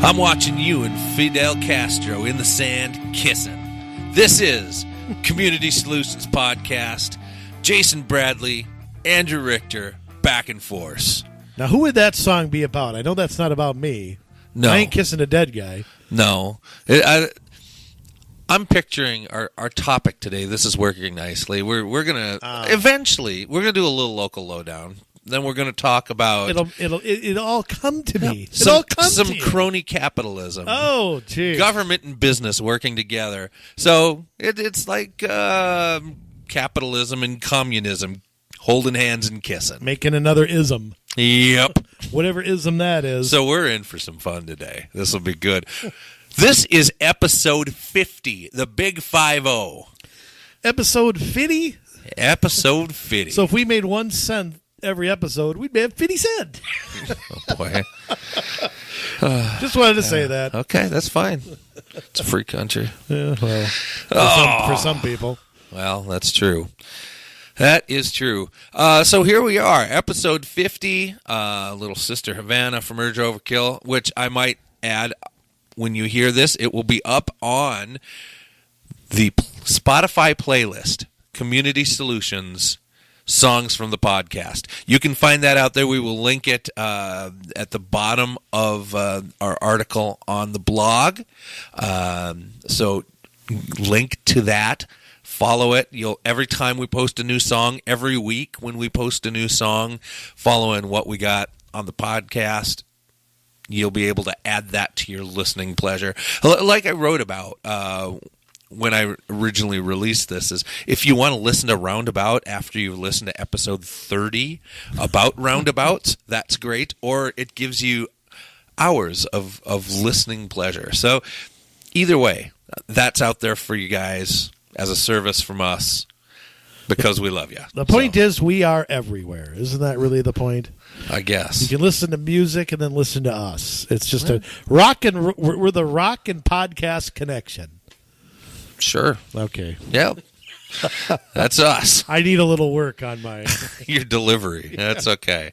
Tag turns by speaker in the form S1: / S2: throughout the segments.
S1: I'm watching you and Fidel Castro in the sand kissing. This is Community Solutions Podcast. Jason Bradley, Andrew Richter, back and forth.
S2: Now, who would that song be about? I know that's not about me.
S1: No.
S2: I ain't kissing a dead guy.
S1: No. I'm picturing our topic today. This is working nicely. We're going to eventually, we're going to do a little local lowdown. Then we're going to talk about...
S2: It'll all come to me.
S1: Some crony capitalism.
S2: Oh, geez.
S1: Government and business working together. So it's like capitalism and communism holding hands and kissing.
S2: Making another ism.
S1: Yep.
S2: Whatever ism that is.
S1: So we're in for some fun today. This will be good. This is episode 50, the big 50.
S2: Episode 50?
S1: Episode 50.
S2: So if we made 1 cent every episode, we'd have 50 cents.
S1: Oh, boy.
S2: Just wanted to say that.
S1: Okay, that's fine. It's a free country.
S2: Yeah, well, for some people.
S1: Well, that's true. That is true. So here we are, episode 50, Little Sister Havana from Urge Overkill, which I might add, when you hear this, it will be up on the Spotify playlist, Community Solutions, Songs from the Podcast. You can find that out there. We will link it at the bottom of our article on the blog. So link to that. Follow it. Every time we post a new song, every week when we post a new song, following what we got on the podcast, you'll be able to add that to your listening pleasure. Like I wrote about when I originally released this, is if you want to listen to Roundabout after you listen to episode 30 about roundabouts, that's great. Or it gives you hours of listening pleasure. So either way, that's out there for you guys as a service from us because we love you.
S2: The point is we are everywhere. Isn't that really the point?
S1: I guess.
S2: You can listen to music and then listen to us. It's just we're the rock and podcast connection.
S1: Sure.
S2: Okay.
S1: Yep. That's us.
S2: I need a little work on my
S1: your delivery. That's okay.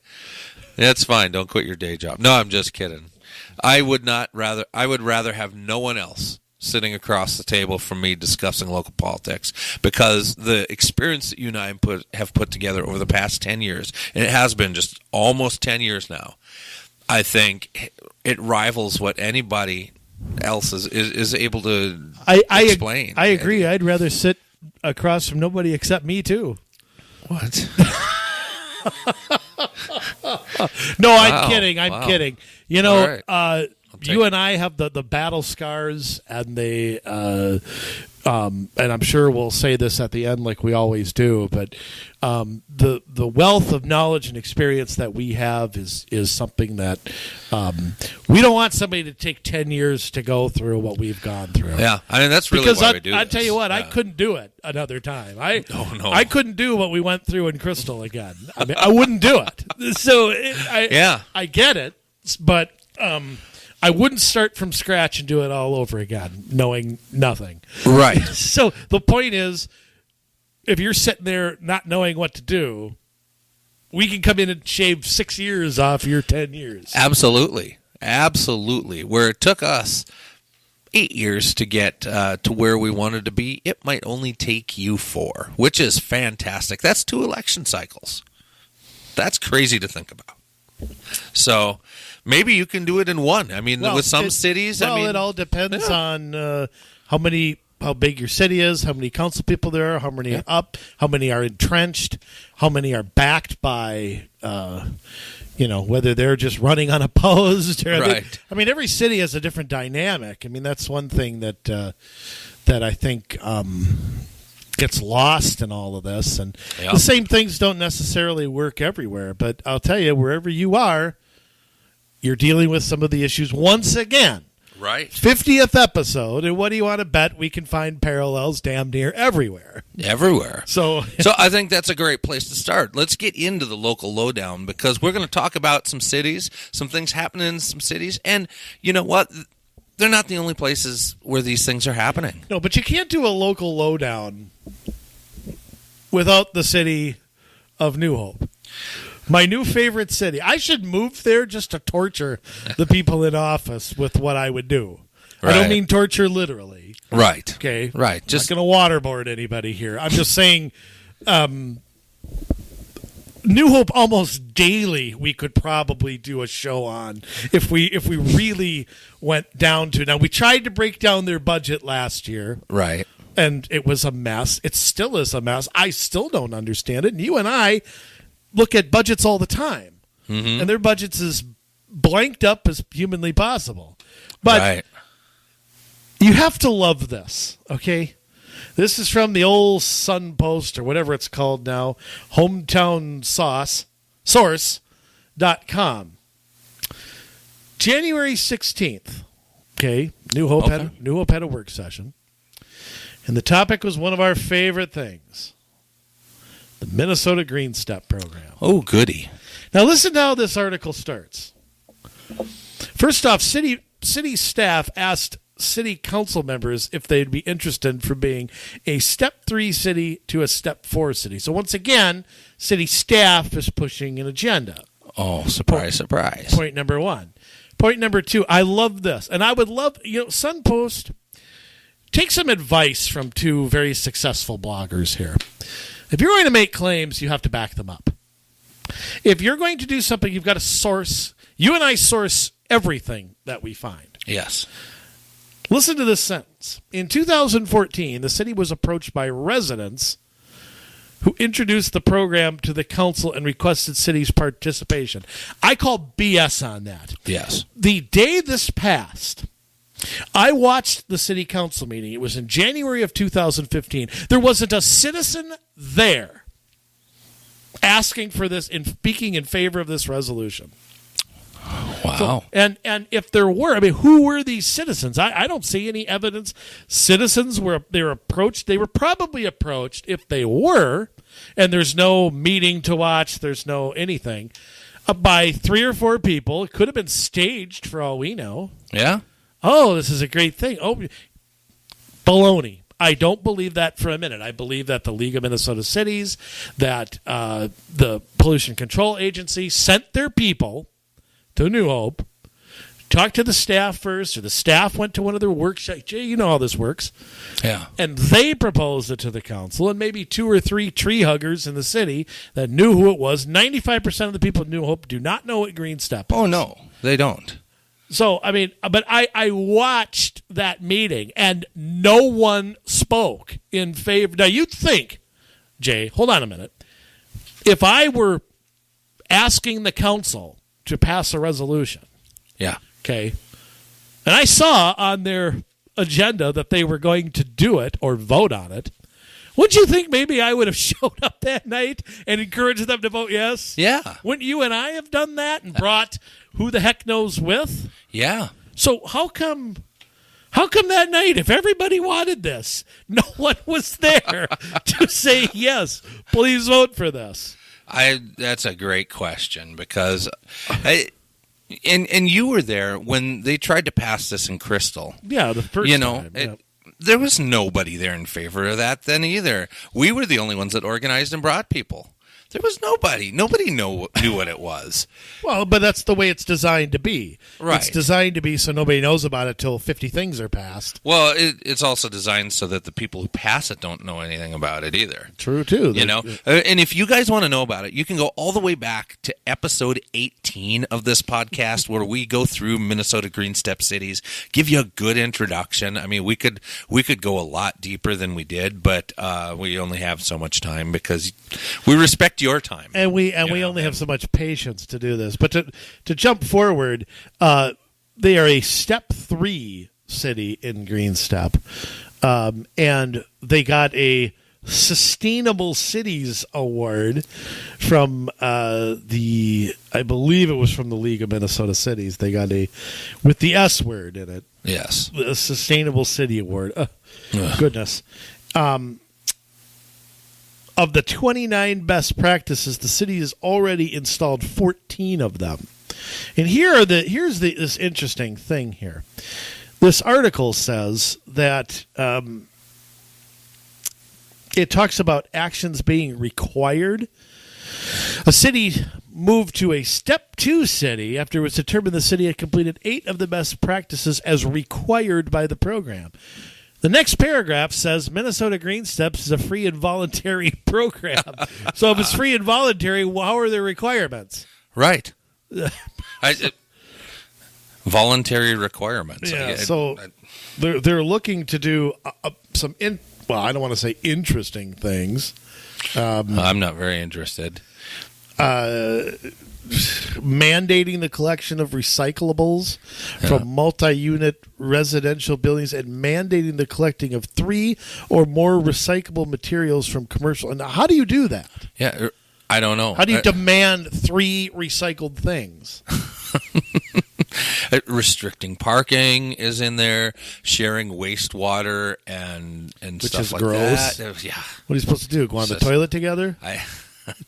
S1: That's fine. Don't quit your day job. No, I'm just kidding. I would rather have no one else sitting across the table from me discussing local politics, because the experience that you and I have put together over the past 10 years, and it has been just almost 10 years now, I think it rivals what anybody else is able to explain.
S2: I agree. I'd rather sit across from nobody except me too.
S1: What?
S2: No, I'm kidding. I'm kidding. You know,
S1: right.
S2: You and I have the battle scars, and they and I'm sure we'll say this at the end like we always do, but the wealth of knowledge and experience that we have is something that we don't want somebody to take 10 years to go through what we've gone through.
S1: Yeah, I mean, that's really why we do this.
S2: I tell you what, I couldn't do it another time.
S1: No.
S2: I couldn't do what we went through in Crystal again. I mean, I wouldn't do it. So I get it, but I wouldn't start from scratch and do it all over again, knowing nothing.
S1: Right.
S2: So the point is, if you're sitting there not knowing what to do, we can come in and shave 6 years off your 10 years.
S1: Absolutely. Where it took us 8 years to get to where we wanted to be, it might only take you 4, which is fantastic. That's 2 election cycles. That's crazy to think about. So maybe you can do it in 1. I mean, with some cities,
S2: it all depends on how big your city is, how many council people there are, how many are up, how many are entrenched, how many are backed by, whether they're just running unopposed.
S1: Right.
S2: Every city has a different dynamic. I mean, that's one thing that I think gets lost in all of this. And the same things don't necessarily work everywhere. But I'll tell you, wherever you are, you're dealing with some of the issues once again.
S1: Right.
S2: 50th episode, and what do you want to bet? We can find parallels damn near everywhere.
S1: Everywhere.
S2: So
S1: I think that's a great place to start. Let's get into the local lowdown, because we're going to talk about some cities, some things happening in some cities, and you know what? They're not the only places where these things are happening.
S2: No, but you can't do a local lowdown without the city of New Hope. My new favorite city. I should move there just to torture the people in office with what I would do.
S1: Right.
S2: I don't mean torture literally.
S1: Right.
S2: Okay.
S1: Right.
S2: I'm not going to waterboard anybody here. I'm just saying New Hope almost daily we could probably do a show on if we really went down to. Now, we tried to break down their budget last year.
S1: Right.
S2: And it was a mess. It still is a mess. I still don't understand it. And you and I look at budgets all the time, and their budget's as blanked up as humanly possible. But you have to love this, okay? This is from the old Sun Post or whatever it's called now, Hometown Source.com. January 16th, okay? New Hope had a work session, and the topic was one of our favorite things. The Minnesota Green Step Program.
S1: Oh, goody.
S2: Now listen to how this article starts. First off, city staff asked city council members if they'd be interested from being a Step 3 city to a Step 4 city. So once again, city staff is pushing an agenda.
S1: Oh, surprise, surprise.
S2: Point number one. Point number two, I love this. And I would love, Sun Post, take some advice from two very successful bloggers here. If you're going to make claims, you have to back them up. If you're going to do something, you've got to source. You and I source everything that we find.
S1: Yes.
S2: Listen to this sentence. In 2014, the city was approached by residents who introduced the program to the council and requested city's participation. I call BS on that.
S1: Yes.
S2: The day this passed, I watched the city council meeting. It was in January of 2015. There wasn't a citizen there asking for this and speaking in favor of this resolution.
S1: Wow.
S2: So, and if there were, who were these citizens? I don't see any evidence. Citizens were approached. They were probably approached, if they were, and there's no meeting to watch, there's no anything, by 3 or 4 people. It could have been staged for all we know.
S1: Yeah.
S2: Oh, this is a great thing. Oh, baloney. I don't believe that for a minute. I believe that the League of Minnesota Cities, that the Pollution Control Agency sent their people to New Hope, talked to the staff first, or the staff went to one of their workshops. Jay, you know how this works.
S1: Yeah.
S2: And they proposed it to the council, and maybe 2 or 3 tree huggers in the city that knew who it was. 95% of the people in New Hope do not know what Green Step is.
S1: Oh, no, they don't.
S2: So, but I watched that meeting, and no one spoke in favor. Now, you'd think, Jay, hold on a minute. If I were asking the council to pass a resolution,
S1: yeah,
S2: okay, and I saw on their agenda that they were going to do it or vote on it, wouldn't you think maybe I would have showed up that night and encouraged them to vote yes?
S1: Yeah.
S2: Wouldn't you and I have done that and brought who the heck knows with?
S1: Yeah.
S2: So how come that night, if everybody wanted this, no one was there to say yes, please vote for this?
S1: That's a great question, because and you were there when they tried to pass this in Crystal.
S2: Yeah, the first time. Yeah.
S1: There was nobody there in favor of that then either. We were the only ones that organized and brought people. There was nobody. Nobody knew what it was.
S2: Well, but that's the way it's designed to be.
S1: Right.
S2: It's designed to be so nobody knows about it till 50 things are passed.
S1: Well, it's also designed so that the people who pass it don't know anything about it either.
S2: True, too.
S1: And if you guys want to know about it, you can go all the way back to episode 18 of this podcast where we go through Minnesota Green Step cities, give you a good introduction. I mean, we could go a lot deeper than we did, but we only have so much time because we respect your time,
S2: and we only have so much patience to do this. But to jump forward, they are a Step 3 city in Green Step, and they got a Sustainable Cities Award from I believe it was from the League of Minnesota Cities. They got with the S word in it.
S1: Yes,
S2: a Sustainable City Award. Goodness. Of the 29 best practices, the city has already installed 14 of them. And here's this interesting thing here. This article says that it talks about actions being required. A city moved to a Step 2 city after it was determined the city had completed 8 of the best practices as required by the program. The next paragraph says Minnesota Green Steps is a free and voluntary program. So if it's free and voluntary, how are their requirements?
S1: Right. Voluntary requirements.
S2: Yeah, they're looking to do some, I don't want to say interesting things.
S1: I'm not very interested.
S2: Mandating the collection of recyclables from multi-unit residential buildings and mandating the collecting of 3 or more recyclable materials from commercial. And how do you do that?
S1: Yeah, I don't know.
S2: How do you demand 3 recycled things?
S1: Restricting parking is in there, sharing wastewater and
S2: Which
S1: stuff
S2: is
S1: like
S2: gross.
S1: that. Yeah.
S2: What are you supposed to do? Go on the toilet together?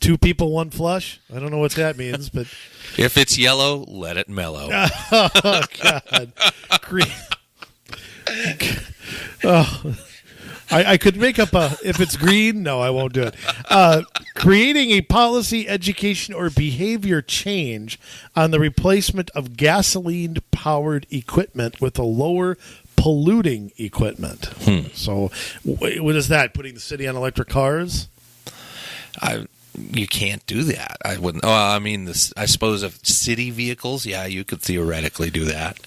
S2: 2 people, 1 flush? I don't know what that means, but
S1: if it's yellow, let it mellow.
S2: Oh God! I could make up if it's green. No, I won't do it. Creating a policy, education, or behavior change on the replacement of gasoline-powered equipment with a lower polluting equipment. So, what is that? Putting the city on electric cars?
S1: You can't do that. I wouldn't. Oh, I mean, I suppose if city vehicles, yeah, you could theoretically do that.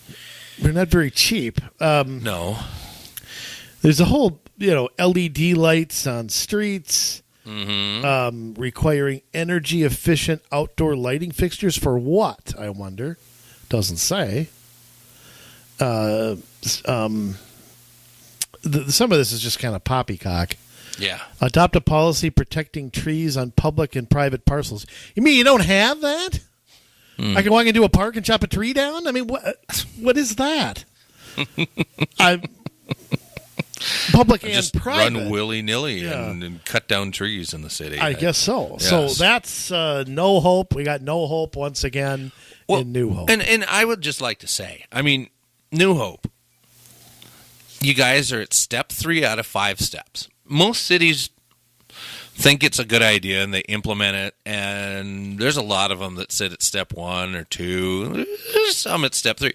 S2: They're not very cheap.
S1: No.
S2: There's a whole, LED lights on streets, requiring energy efficient outdoor lighting fixtures for what? I wonder. Doesn't say. Some of this is just kind of poppycock.
S1: Yeah.
S2: Adopt a policy protecting trees on public and private parcels. You mean you don't have that? I can walk into a park and chop a tree down? I mean, what is that? Public and
S1: just
S2: private.
S1: Run willy-nilly and cut down trees in the city.
S2: I guess so.
S1: Yes.
S2: So that's no hope. We got no hope once again in New Hope.
S1: And I would just like to say, I mean, New Hope, you guys are at step 3 out of 5 steps. Most cities think it's a good idea and they implement it, and there's a lot of them that sit at step 1 or 2. There's some at step 3.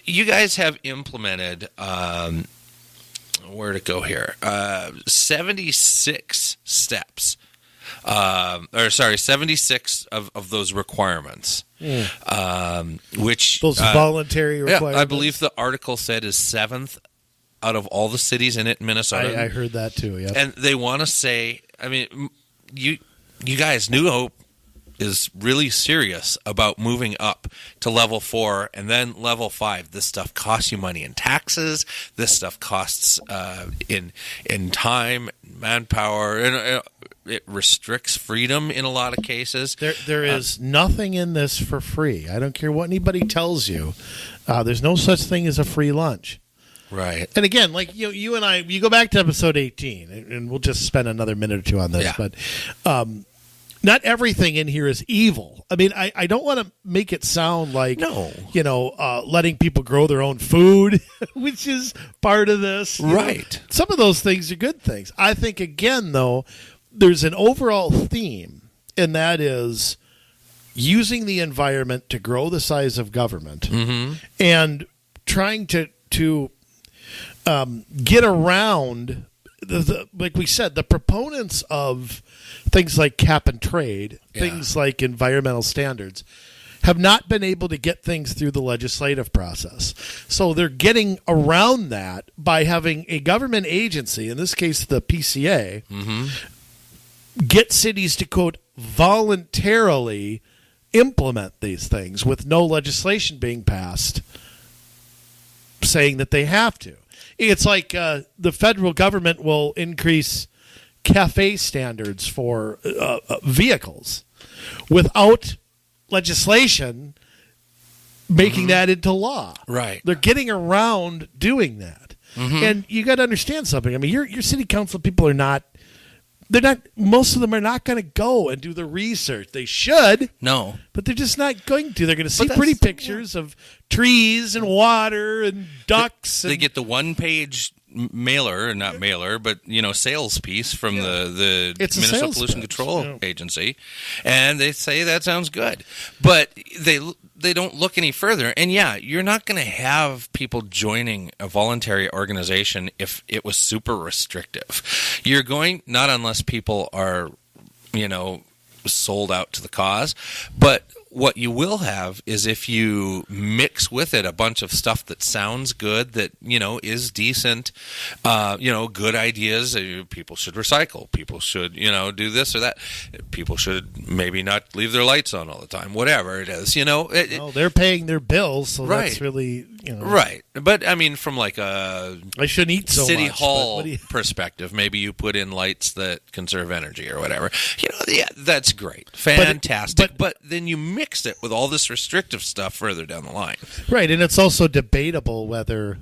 S1: You guys have implemented, where'd it go here? 76 steps. 76 of those requirements. Which
S2: those voluntary requirements?
S1: Yeah, I believe the article said is 7th out of all the cities in Minnesota.
S2: I heard that too, yeah.
S1: And they want to say, I mean, you guys, New Hope is really serious about moving up to level 4 and then level 5. This stuff costs you money in taxes. This stuff costs in time, manpower, and it restricts freedom in a lot of cases.
S2: There is nothing in this for free. I don't care what anybody tells you. There's no such thing as a free lunch.
S1: Right.
S2: And again, like you and I, you go back to episode 18, and we'll just spend another minute or two on this, but not everything in here is evil. I mean, I don't want to make it sound like, letting people grow their own food, which is part of this.
S1: Right.
S2: Some of those things are good things. I think, again, though, there's an overall theme, and that is using the environment to grow the size of government and trying to get around like we said, the proponents of things like cap and trade, things like environmental standards, have not been able to get things through the legislative process. So they're getting around that by having a government agency, in this case the PCA, get cities to, quote, voluntarily implement these things with no legislation being passed saying that they have to. It's like the federal government will increase CAFE standards for vehicles without legislation making that into law.
S1: Right.
S2: They're getting around doing that. And you got to understand something. I mean, your city council people are not. They're not. Most of them are not going to go and do the research. They should.
S1: No.
S2: But they're just not going to. They're going to see pretty pictures of trees and water and ducks.
S1: They get the one-page mailer, not mailer, but sales piece from the
S2: It's a
S1: Municipal
S2: sales
S1: Pollution
S2: pitch.
S1: Control Agency, and they say that sounds good, but they don't look any further. And yeah, you're not going to have people joining a voluntary organization if it was super restrictive. You're going, not unless people are, sold out to the cause, but what you will have is if you mix with it a bunch of stuff that sounds good, that, is decent, good ideas. People should recycle. People should, do this or that. People should maybe not leave their lights on all the time, whatever it is,
S2: they're paying their bills, so
S1: Right.
S2: that's really,
S1: Right. But, I mean, from like a
S2: I shouldn't eat so
S1: City
S2: much.
S1: Hall perspective, maybe you put in lights that conserve energy or whatever. Yeah, that's great. Fantastic. But then you mix it with all this restrictive stuff further down the line.
S2: Right, and it's also debatable whether,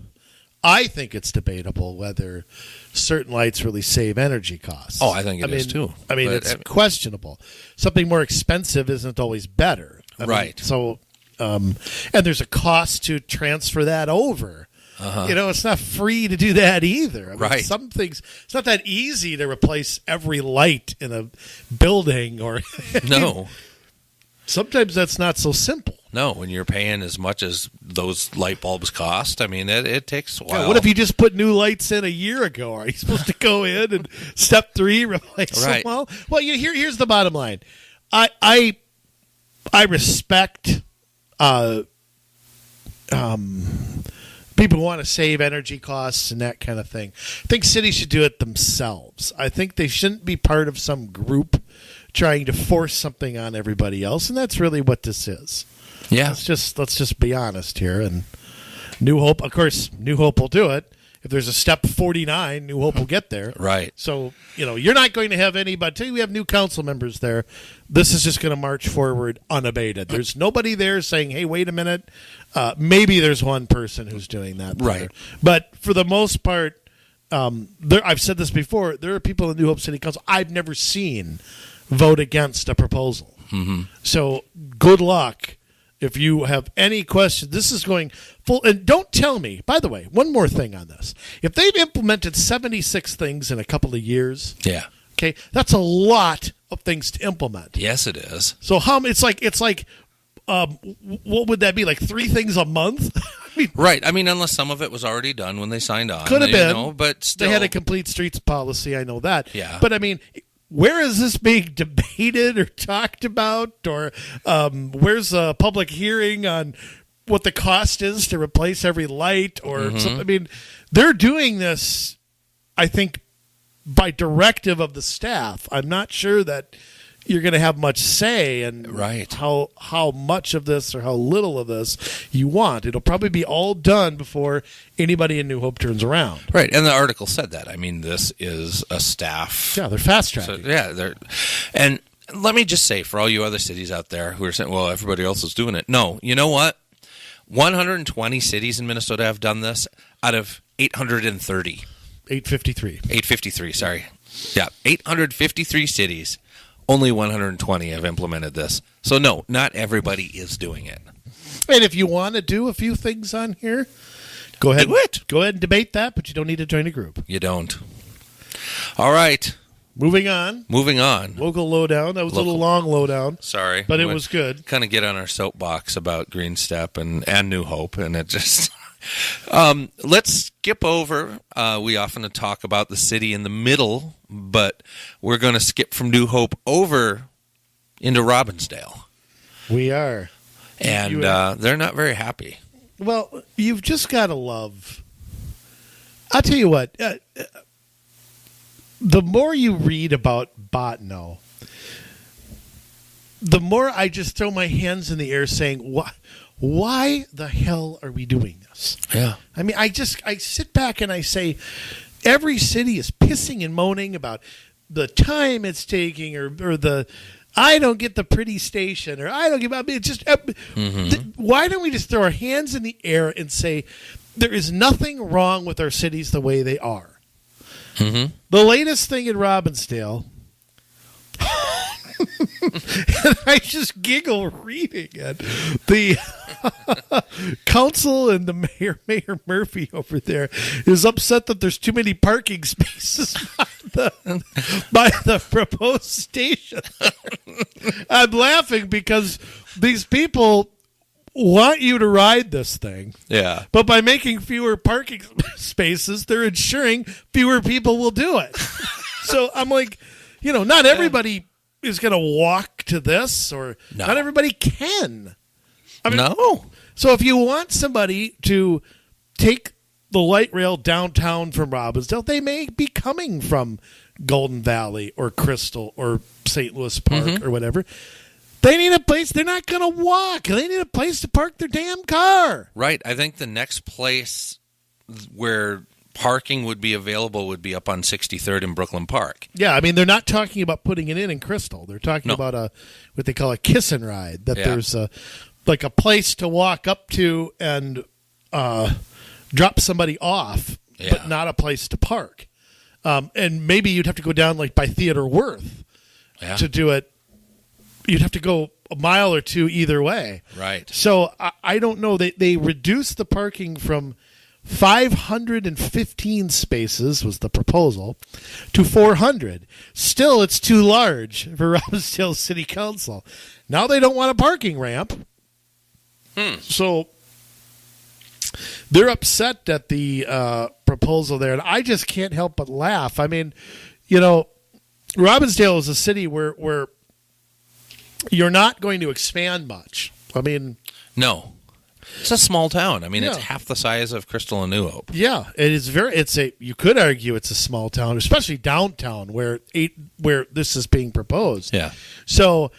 S2: I think it's debatable whether certain lights really save energy costs.
S1: Oh, I think it is too.
S2: I mean, it's questionable. Something more expensive isn't always better.
S1: Right.
S2: So, and there's a cost to transfer that over. It's not free to do that either. I mean,
S1: Right.
S2: some things, it's not that easy to replace every light in a building or.
S1: No.
S2: Sometimes that's not so simple.
S1: No, when you're paying as much as those light bulbs cost, I mean, it takes a while.
S2: Yeah, what if you just put new lights in a year ago? Are you supposed to go in and step 3 replace
S1: Right.
S2: them all? Well, here's the bottom line. I respect people who want to save energy costs and that kind of thing. I think cities should do it themselves. I think they shouldn't be part of some group trying to force something on everybody else, and that's really what this is.
S1: Yeah.
S2: Let's just be honest here. And New Hope, of course, New Hope will do it. If there's a step 49, New Hope will get there.
S1: Right.
S2: So, you're not going to have anybody. Till we have new council members there, this is just going to march forward unabated. There's nobody there saying, hey, wait a minute. Maybe there's one person who's doing that there.
S1: Right.
S2: But for the most part, I've said this before, there are people in New Hope City Council I've never seen vote against a proposal.
S1: Mm-hmm.
S2: So good luck. If you have any questions, this is going full. And don't tell me, by the way, one more thing on this. If they've implemented 76 things in a couple of years,
S1: Yeah.
S2: okay, that's a lot of things to implement.
S1: Yes, it is.
S2: So it's like what would that be, like 3 things a month? I mean,
S1: Right. I mean, unless some of it was already done when they signed on.
S2: could have been.
S1: But still.
S2: They had a complete streets policy, I know that.
S1: Yeah.
S2: But I mean, where is this being debated or talked about? Or where's a public hearing on what the cost is to replace every light? Or something? I mean, they're doing this, I think, by directive of the staff. I'm not sure that you're going to have much say in
S1: Right.
S2: how much of this or how little of this you want. It'll probably be all done before anybody in New Hope turns around.
S1: Right. And the article said that. I mean, this is a staff.
S2: Yeah, they're fast
S1: So,
S2: tracking.
S1: yeah. And let me just say, for all you other cities out there who are saying, well, everybody else is doing it. No. You know what? 120 cities in Minnesota have done this out of 830.
S2: 853.
S1: 853, sorry. Yeah, 853 cities. Only 120 have implemented this. So, no, not everybody is doing it.
S2: And if you want to do a few things on here, go ahead.
S1: Do it.
S2: Go ahead and debate that, but you don't need to join a group.
S1: You don't. All right.
S2: Moving on.
S1: Moving on.
S2: Local lowdown. That was a little long lowdown,
S1: Sorry.
S2: but it was good.
S1: Kind of get on our soapbox about Green Step and New Hope, and it just... let's skip over. We often talk about the city in the middle, but we're going to skip from New Hope over into Robbinsdale.
S2: We are.
S1: And they're not very happy.
S2: Well, you've just got to love. I'll tell you what. The more you read about Botno, the more I just throw my hands in the air saying, why the hell are we doing this?
S1: Yeah.
S2: I mean, I sit back and I say, every city is pissing and moaning about the time it's taking or the, I don't get the pretty station or I don't get, I mean, it's just, why don't we just throw our hands in the air and say, there is nothing wrong with our cities the way they are. Mm-hmm. The latest thing in Robbinsdale, And I just giggle reading it. The council and the Mayor Murphy over there, is upset that there's too many parking spaces by the proposed station. I'm laughing because these people want you to ride this thing.
S1: Yeah.
S2: But by making fewer parking spaces, they're ensuring fewer people will do it. So I'm like, not everybody is going to walk to this, or not everybody can. I mean,
S1: no.
S2: So if you want somebody to take the light rail downtown from Robbinsdale, they may be coming from Golden Valley or Crystal or St. Louis Park or whatever. They need a place. They're not going to walk. They need a place to park their damn car.
S1: Right. I think the next place where parking would be available would be up on 63rd in Brooklyn Park.
S2: Yeah, I mean, they're not talking about putting it in Crystal. They're talking about what they call a kiss and ride, that there's a place to walk up to and drop somebody off, but not a place to park. And maybe you'd have to go down by Theodore Worth to do it. You'd have to go a mile or two either way.
S1: Right.
S2: So I don't know. They reduced the parking from 515 spaces was the proposal to 400. Still, it's too large for Robbinsdale City Council. Now they don't want a parking ramp. So they're upset at the proposal there, and I just can't help but laugh. I mean, Robbinsdale is a city where you're not going to expand much. I mean,
S1: no. It's a small town. I mean, it's half the size of Crystal and New Hope.
S2: Yeah, it is you could argue it's a small town, especially downtown where this is being proposed.
S1: Yeah.
S2: So,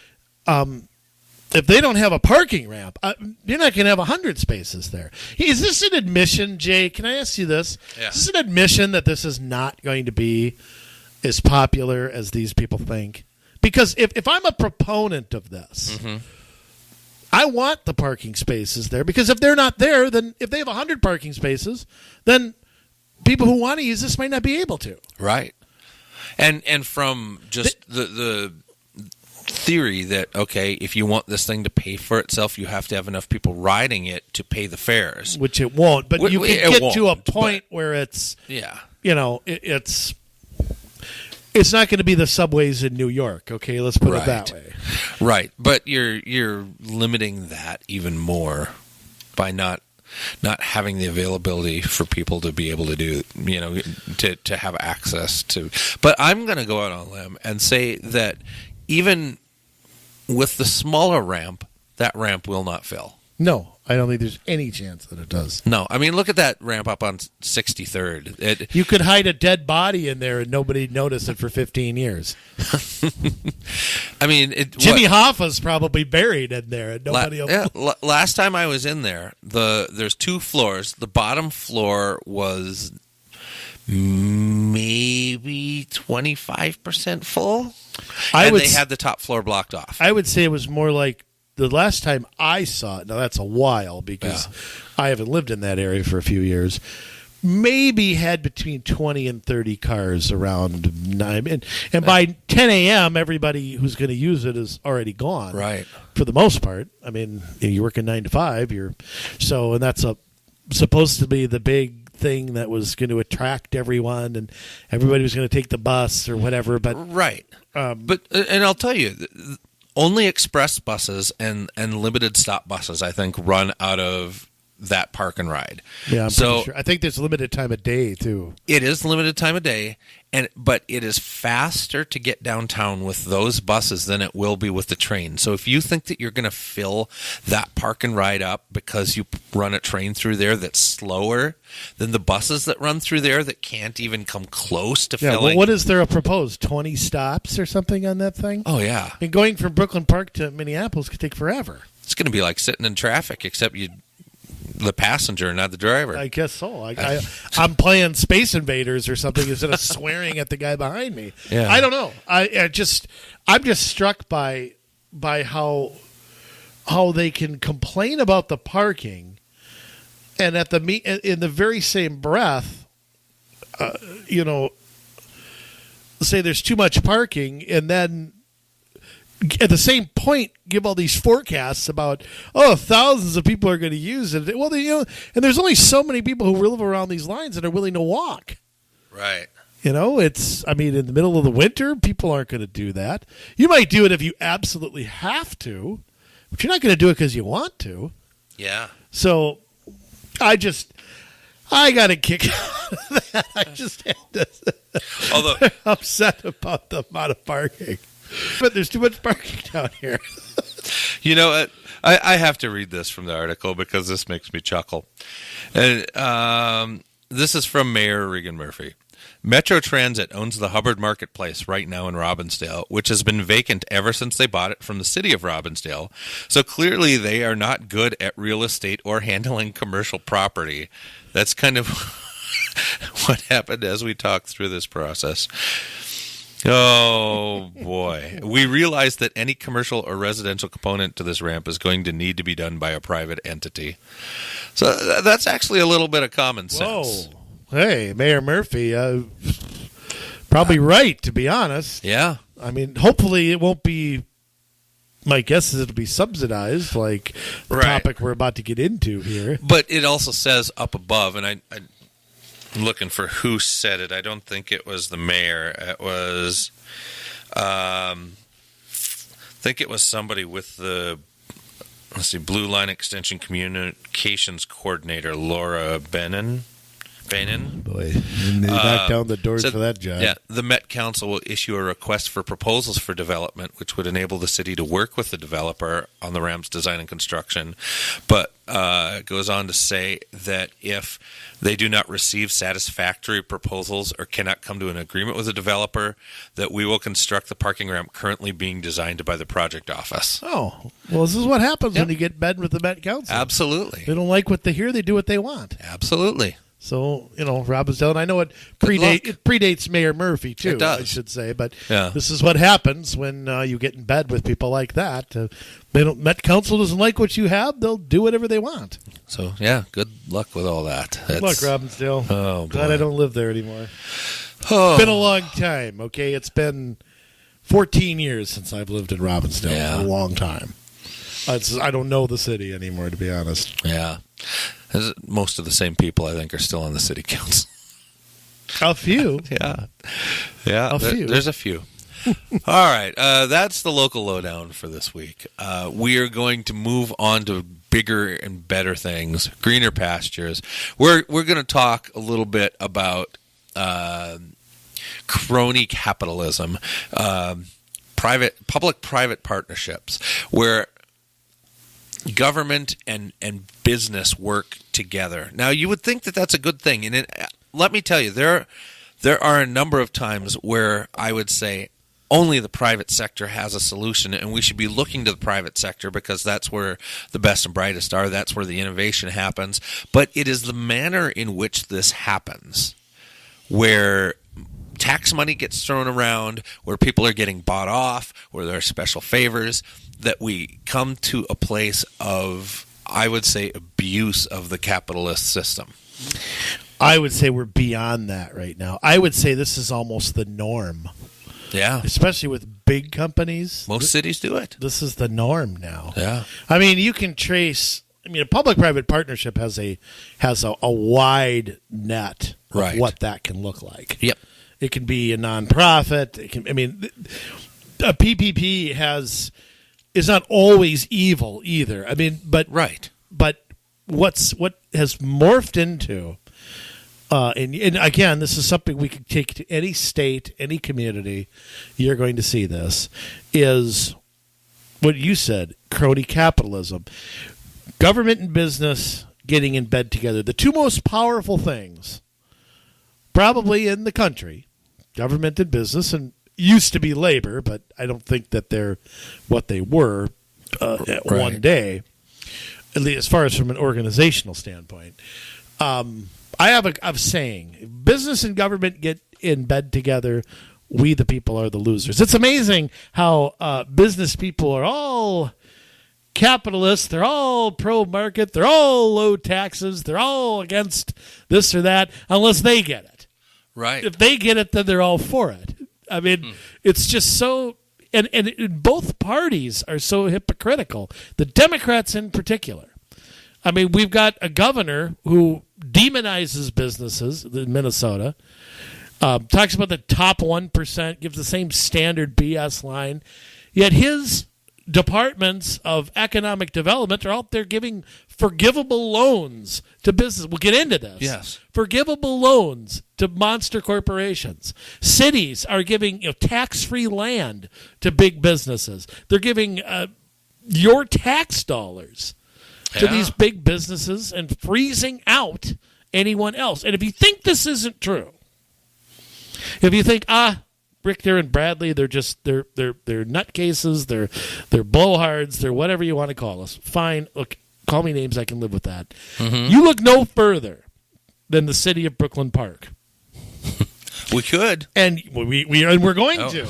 S2: if they don't have a parking ramp, you're not going to have 100 spaces there. Is this an admission, Jay? Can I ask you this?
S1: Yeah.
S2: Is this an admission that this is not going to be as popular as these people think? Because if I'm a proponent of this, I want the parking spaces there, because if they're not there, then if they have 100 parking spaces, then people who want to use this might not be able to.
S1: Right. And from just the theory that, if you want this thing to pay for itself, you have to have enough people riding it to pay the fares.
S2: Which it won't. But you can get to a point where it's, it's not going to be the subways in New York, okay? Let's put it that way.
S1: Right. But you're limiting that even more by not having the availability for people to be able to do, to have access to. But I'm going to go out on a limb and say that even with the smaller ramp, that ramp will not fill.
S2: No, I don't think there's any chance that it does.
S1: No, I mean, look at that ramp up on 63rd.
S2: You could hide a dead body in there and nobody noticed it for 15 years.
S1: I mean,
S2: Jimmy Hoffa's probably buried in there and nobody will.
S1: Last time I was in there, there's 2 floors. The bottom floor was maybe 25% full. They had the top floor blocked off.
S2: I would say it was more like the last time I saw it. Now that's a while because I haven't lived in that area for a few years. Maybe had between 20 and 30 cars around 9. And by 10 a.m., everybody who's going to use it is already gone.
S1: Right.
S2: For the most part. I mean, you're working 9 to 5. And that's supposed to be the big thing that was going to attract everyone, and everybody was going to take the bus or whatever. But
S1: right. But I'll tell you, only express buses and limited stop buses, I think, run out of that park and ride.
S2: Yeah, I'm pretty sure. I think there's limited time of day too.
S1: It is limited time of day, but it is faster to get downtown with those buses than it will be with the train. So if you think that you're going to fill that park and ride up because you run a train through there that's slower than the buses that run through there that can't even come close to filling.
S2: Well, what is there proposed? 20 stops or something on that thing?
S1: Oh, yeah.
S2: And going from Brooklyn Park to Minneapolis could take forever.
S1: It's going to be like sitting in traffic, except the passenger, not the driver.
S2: I guess so. I'm playing Space Invaders or something instead of swearing at the guy behind me.
S1: Yeah.
S2: I don't know. I'm just struck by how they can complain about the parking, and in the very same breath, say there's too much parking, and then at the same point, give all these forecasts about, thousands of people are going to use it. Well, and there's only so many people who live around these lines that are willing to walk.
S1: Right.
S2: In the middle of the winter, people aren't going to do that. You might do it if you absolutely have to, but you're not going to do it because you want to.
S1: Yeah.
S2: So I got a kick out of that. I just had to.
S1: Although
S2: upset about the amount of parking. But there's too much parking down here.
S1: You know what? I have to read this from the article because this makes me chuckle. And this is from Mayor Regan Murphy. Metro Transit owns the Hubbard Marketplace right now in Robbinsdale, which has been vacant ever since they bought it from the city of Robbinsdale. So clearly they are not good at real estate or handling commercial property. That's kind of what happened as we talked through this process. Oh, boy. We realize that any commercial or residential component to this ramp is going to need to be done by a private entity. So that's actually a little bit of common sense.
S2: Whoa. Hey, Mayor Murphy, probably right, to be honest.
S1: Yeah.
S2: I mean, hopefully it won't be, my guess is it'll be subsidized, like the topic we're about to get into here.
S1: But it also says up above, and I'm looking for who said it. I don't think it was the mayor. It was, I think it was somebody with the, Blue Line Extension Communications Coordinator, Laura Benin.
S2: Boy, they knocked down the doors for that job.
S1: Yeah, the Met Council will issue a request for proposals for development, which would enable the city to work with the developer on the ramp's design and construction. But it goes on to say that if they do not receive satisfactory proposals or cannot come to an agreement with the developer, that we will construct the parking ramp currently being designed by the project office.
S2: Oh, well, this is what happens when you get in bed with the Met Council.
S1: Absolutely.
S2: They don't like what they hear. They do what they want.
S1: Absolutely.
S2: So, Robbinsdale, and I know it predates Mayor Murphy, too, I should say, but This is what happens when you get in bed with people like that. Met Council doesn't like what you have, they'll do whatever they want.
S1: So, yeah, good luck with all that.
S2: Good luck, Robbinsdale.
S1: Oh,
S2: glad I don't live there anymore.
S1: Oh.
S2: It's been a long time, okay? It's been 14 years since I've lived in Robbinsdale.
S1: Yeah.
S2: A long time. I don't know the city anymore, to be honest.
S1: Yeah. Most of the same people, I think, are still on the city council.
S2: A few.
S1: Yeah.
S2: A few.
S1: There's a few. All right. That's the local lowdown for this week. We are going to move on to bigger and better things, greener pastures. We're going to talk a little bit about crony capitalism, public-private partnerships, where government and business work together. Now, you would think that that's a good thing, and let me tell you, there are a number of times where I would say only the private sector has a solution, and we should be looking to the private sector because that's where the best and brightest are. That's where the innovation happens. But it is the manner in which this happens, where tax money gets thrown around, where people are getting bought off, where there are special favors, that we come to a place of, I would say, abuse of the capitalist system.
S2: I would say we're beyond that right now. I would say this is almost the norm.
S1: Yeah.
S2: Especially with big companies.
S1: Most cities do it.
S2: This is the norm now.
S1: Yeah.
S2: I mean, you can trace, a public-private partnership has a wide net of what that can look like.
S1: Yep.
S2: It can be a nonprofit. A PPP is not always evil either. But what has morphed into, and again, this is something we could take to any state, any community. You're going to see this is what you said: crony capitalism, government and business getting in bed together. The two most powerful things, probably in the country, government and business, and used to be labor, but I don't think that they're what they were one day, at least as far as from an organizational standpoint. I have a saying: business and government get in bed together, we the people are the losers. It's amazing how business people are all capitalists, they're all pro-market, they're all low taxes, they're all against this or that, unless they get it.
S1: Right.
S2: If they get it, then they're all for it. It's just so and both parties are so hypocritical. The Democrats in particular. I mean, we've got a governor who demonizes businesses in Minnesota, talks about the top 1%, gives the same standard BS line, yet his departments of economic development are out there giving forgivable loans to business. We'll get into this.
S1: Yes.
S2: Forgivable loans to monster corporations. Cities are giving tax-free land to big businesses. They're giving your tax dollars to these big businesses and freezing out anyone else. And if you think this isn't true, if you think, Richter and Bradley, they're nutcases, they're blowhards, they're whatever you want to call us. Fine, look, call me names, I can live with that. Mm-hmm. You look no further than the city of Brooklyn Park.
S1: We could,
S2: and we're going to.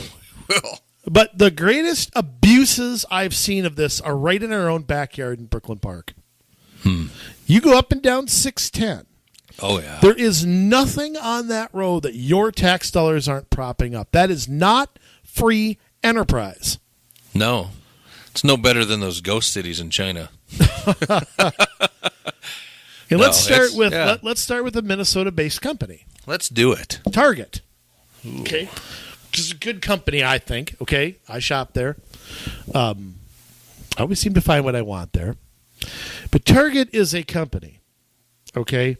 S1: Well.
S2: But the greatest abuses I've seen of this are right in our own backyard in Brooklyn Park. You go up and down 610.
S1: Oh, yeah.
S2: There is nothing on that road that your tax dollars aren't propping up. That is not free enterprise.
S1: No. It's no better than those ghost cities in China.
S2: Let's start with a Minnesota-based company.
S1: Let's do it.
S2: Target.
S1: Ooh.
S2: Okay. Which is a good company, I think. Okay. I shop there. I always seem to find what I want there. But Target is a company. Okay.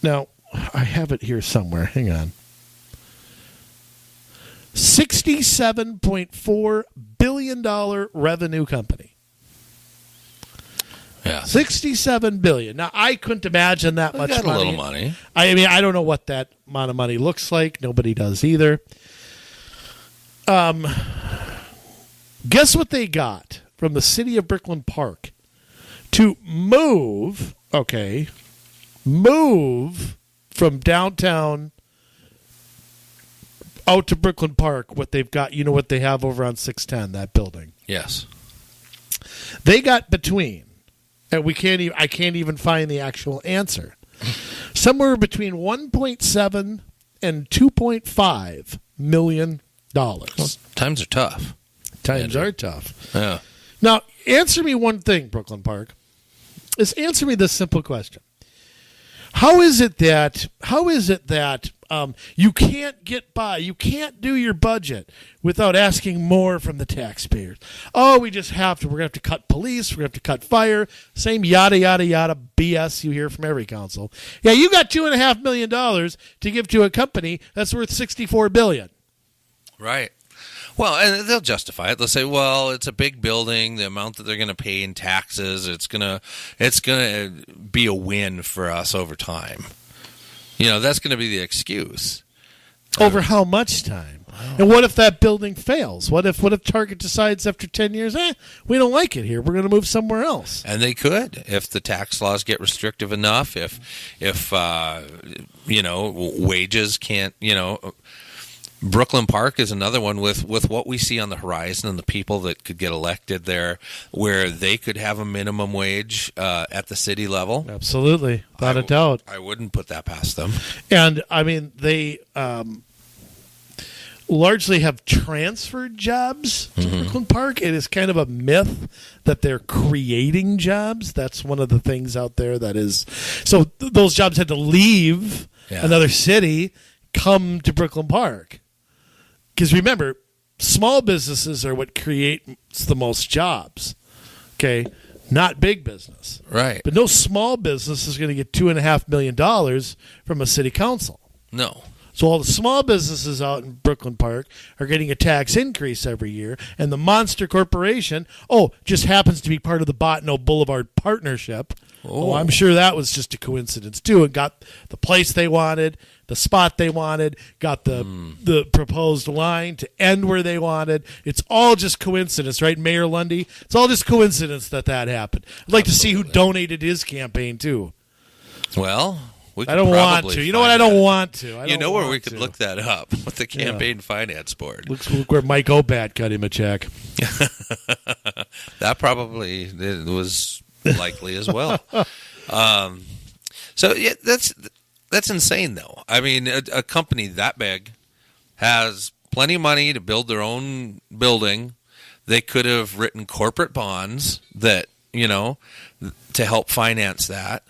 S2: Now, I have it here somewhere. Hang on. $67.4 billion revenue company.
S1: Yeah.
S2: $67 billion. Now, I couldn't imagine that much money.
S1: Got a little money.
S2: I mean, I don't know what that amount of money looks like. Nobody does either. Guess what they got from the city of Brooklyn Park to move from downtown out to Brooklyn Park, what they've got, what they have over on 610, that building.
S1: Yes.
S2: They got between, and I can't even find the actual answer, somewhere between 1.7 and 2.5 million dollars.
S1: Well, times are tough.
S2: Times are tough.
S1: Yeah.
S2: Now, answer me one thing, Brooklyn Park. Answer me this simple question. How is it that you can't get by, you can't do your budget without asking more from the taxpayers? Oh, we just have to. We're going to have to cut police. We're going to have to cut fire. Same yada, yada, yada BS you hear from every council. Yeah, you got $2.5 million to give to a company that's worth $64 billion.
S1: Right. Well, and they'll justify it. They'll say, well, it's a big building. The amount that they're going to pay in taxes, it's gonna be a win for us over time. That's going to be the excuse.
S2: Over how much time? Wow. And what if that building fails? What if Target decides after 10 years, we don't like it here. We're going to move somewhere else.
S1: And they could, if the tax laws get restrictive enough, if wages can't, Brooklyn Park is another one with what we see on the horizon and the people that could get elected there, where they could have a minimum wage at the city level.
S2: Absolutely, without a doubt.
S1: I wouldn't put that past them.
S2: And, I mean, they largely have transferred jobs to Brooklyn Park. It is kind of a myth that they're creating jobs. That's one of the things out there that is. So those jobs had to leave another city, come to Brooklyn Park. Because remember, small businesses are what creates the most jobs, okay? Not big business.
S1: Right.
S2: But no small business is going to get $2.5 million from a city council.
S1: No.
S2: So all the small businesses out in Brooklyn Park are getting a tax increase every year, and the monster corporation, just happens to be part of the Botno Boulevard partnership. Oh, I'm sure that was just a coincidence, too. It got the place they wanted, the spot they wanted, got the proposed line to end where they wanted. It's all just coincidence, right, Mayor Lundy? It's all just coincidence that happened. I'd like to see who donated his campaign, too.
S1: Well,
S2: I don't want to. You know what? I don't want to.
S1: You know where we could look that up? With the Campaign Finance Board.
S2: Look where Mike Obad cut him a check.
S1: That probably was likely as well. So that's insane, though. I mean, a company that big has plenty of money to build their own building. They could have written corporate bonds that, to help finance that.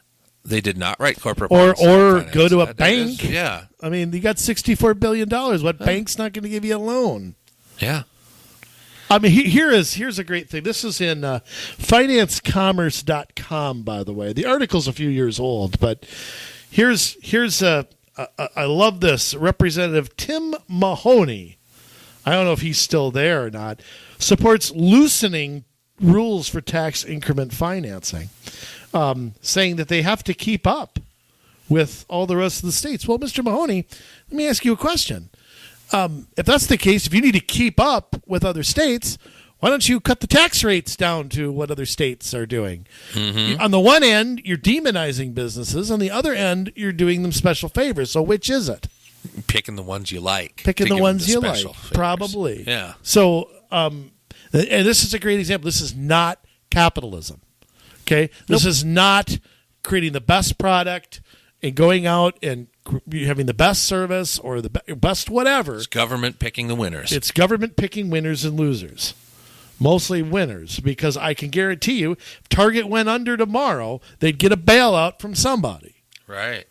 S1: They did not write corporate bonds.
S2: Or go to a bank.
S1: Yeah.
S2: I mean, you got $64 billion. What bank's not going to give you a loan?
S1: Yeah.
S2: I mean, here's a great thing. This is in financecommerce.com, by the way. The article's a few years old, but here's I love this. Representative Tim Mahoney, I don't know if he's still there or not, supports loosening rules for tax increment financing, saying that they have to keep up with all the rest of the states. Well, Mr. Mahoney, let me ask you a question. If that's the case, if you need to keep up with other states, why don't you cut the tax rates down to what other states are doing? Mm-hmm. On the one end, you're demonizing businesses. On the other end, you're doing them special favors. So which is it?
S1: Picking the ones you like.
S2: Picking the ones you like,
S1: favors.
S2: Probably.
S1: Yeah.
S2: So, and this is a great example. This is not capitalism. Okay? This is not creating the best product and going out and having the best service or the best whatever.
S1: It's government picking the winners.
S2: It's government picking winners and losers. Mostly winners, because I can guarantee you, if Target went under tomorrow, they'd get a bailout from somebody.
S1: Right.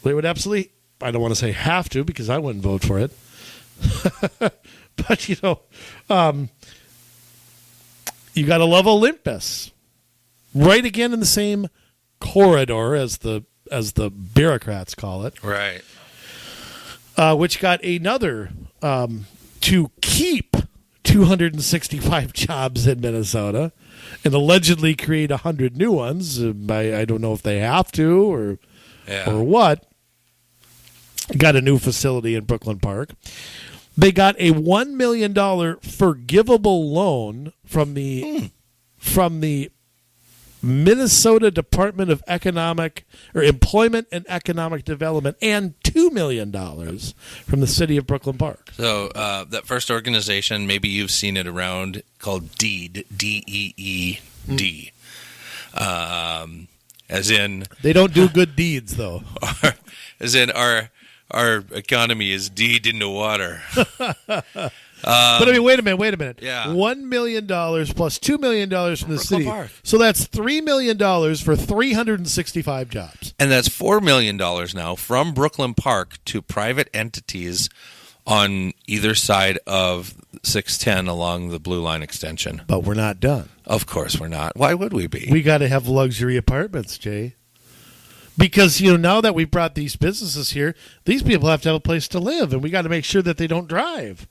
S2: They would absolutely, I don't want to say have to, because I wouldn't vote for it. But, you got to love Olympus. Right again in the same corridor as the bureaucrats call it.
S1: Right.
S2: Which got another to keep 265 jobs in Minnesota and allegedly create 100 new ones. I don't know if they have to or what. Got a new facility in Brooklyn Park. They got a $1 million forgivable loan from the Minnesota Department of Employment and Economic Development, and $2 million from the city of Brooklyn Park.
S1: So that first organization, maybe you've seen it around, called DEED, D-E-E-D. As in...
S2: They don't do good deeds, though.
S1: As in our economy is deed in the water.
S2: But I mean, wait a minute.
S1: Yeah.
S2: $1 million plus $2 million from the city.
S1: Park.
S2: So that's $3 million for 365 jobs.
S1: And that's $4 million now from Brooklyn Park to private entities on either side of 610 along the Blue Line extension.
S2: But we're not done.
S1: Of course we're not. Why would we be?
S2: We got to have luxury apartments, Jay. Because, now that we brought these businesses here, these people have to have a place to live, and we got to make sure that they don't drive.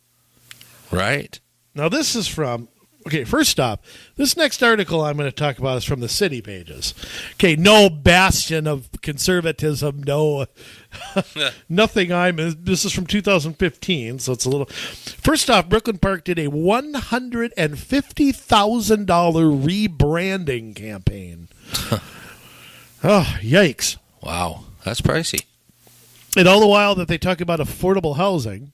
S1: Right.
S2: Now, this is from, first off, this next article I'm going to talk about is from the city pages. Okay, no bastion of conservatism, no, nothing. This is from 2015, so it's a little. First off, Brooklyn Park did a $150,000 rebranding campaign. Oh, yikes.
S1: Wow, that's pricey.
S2: And all the while that they talk about affordable housing,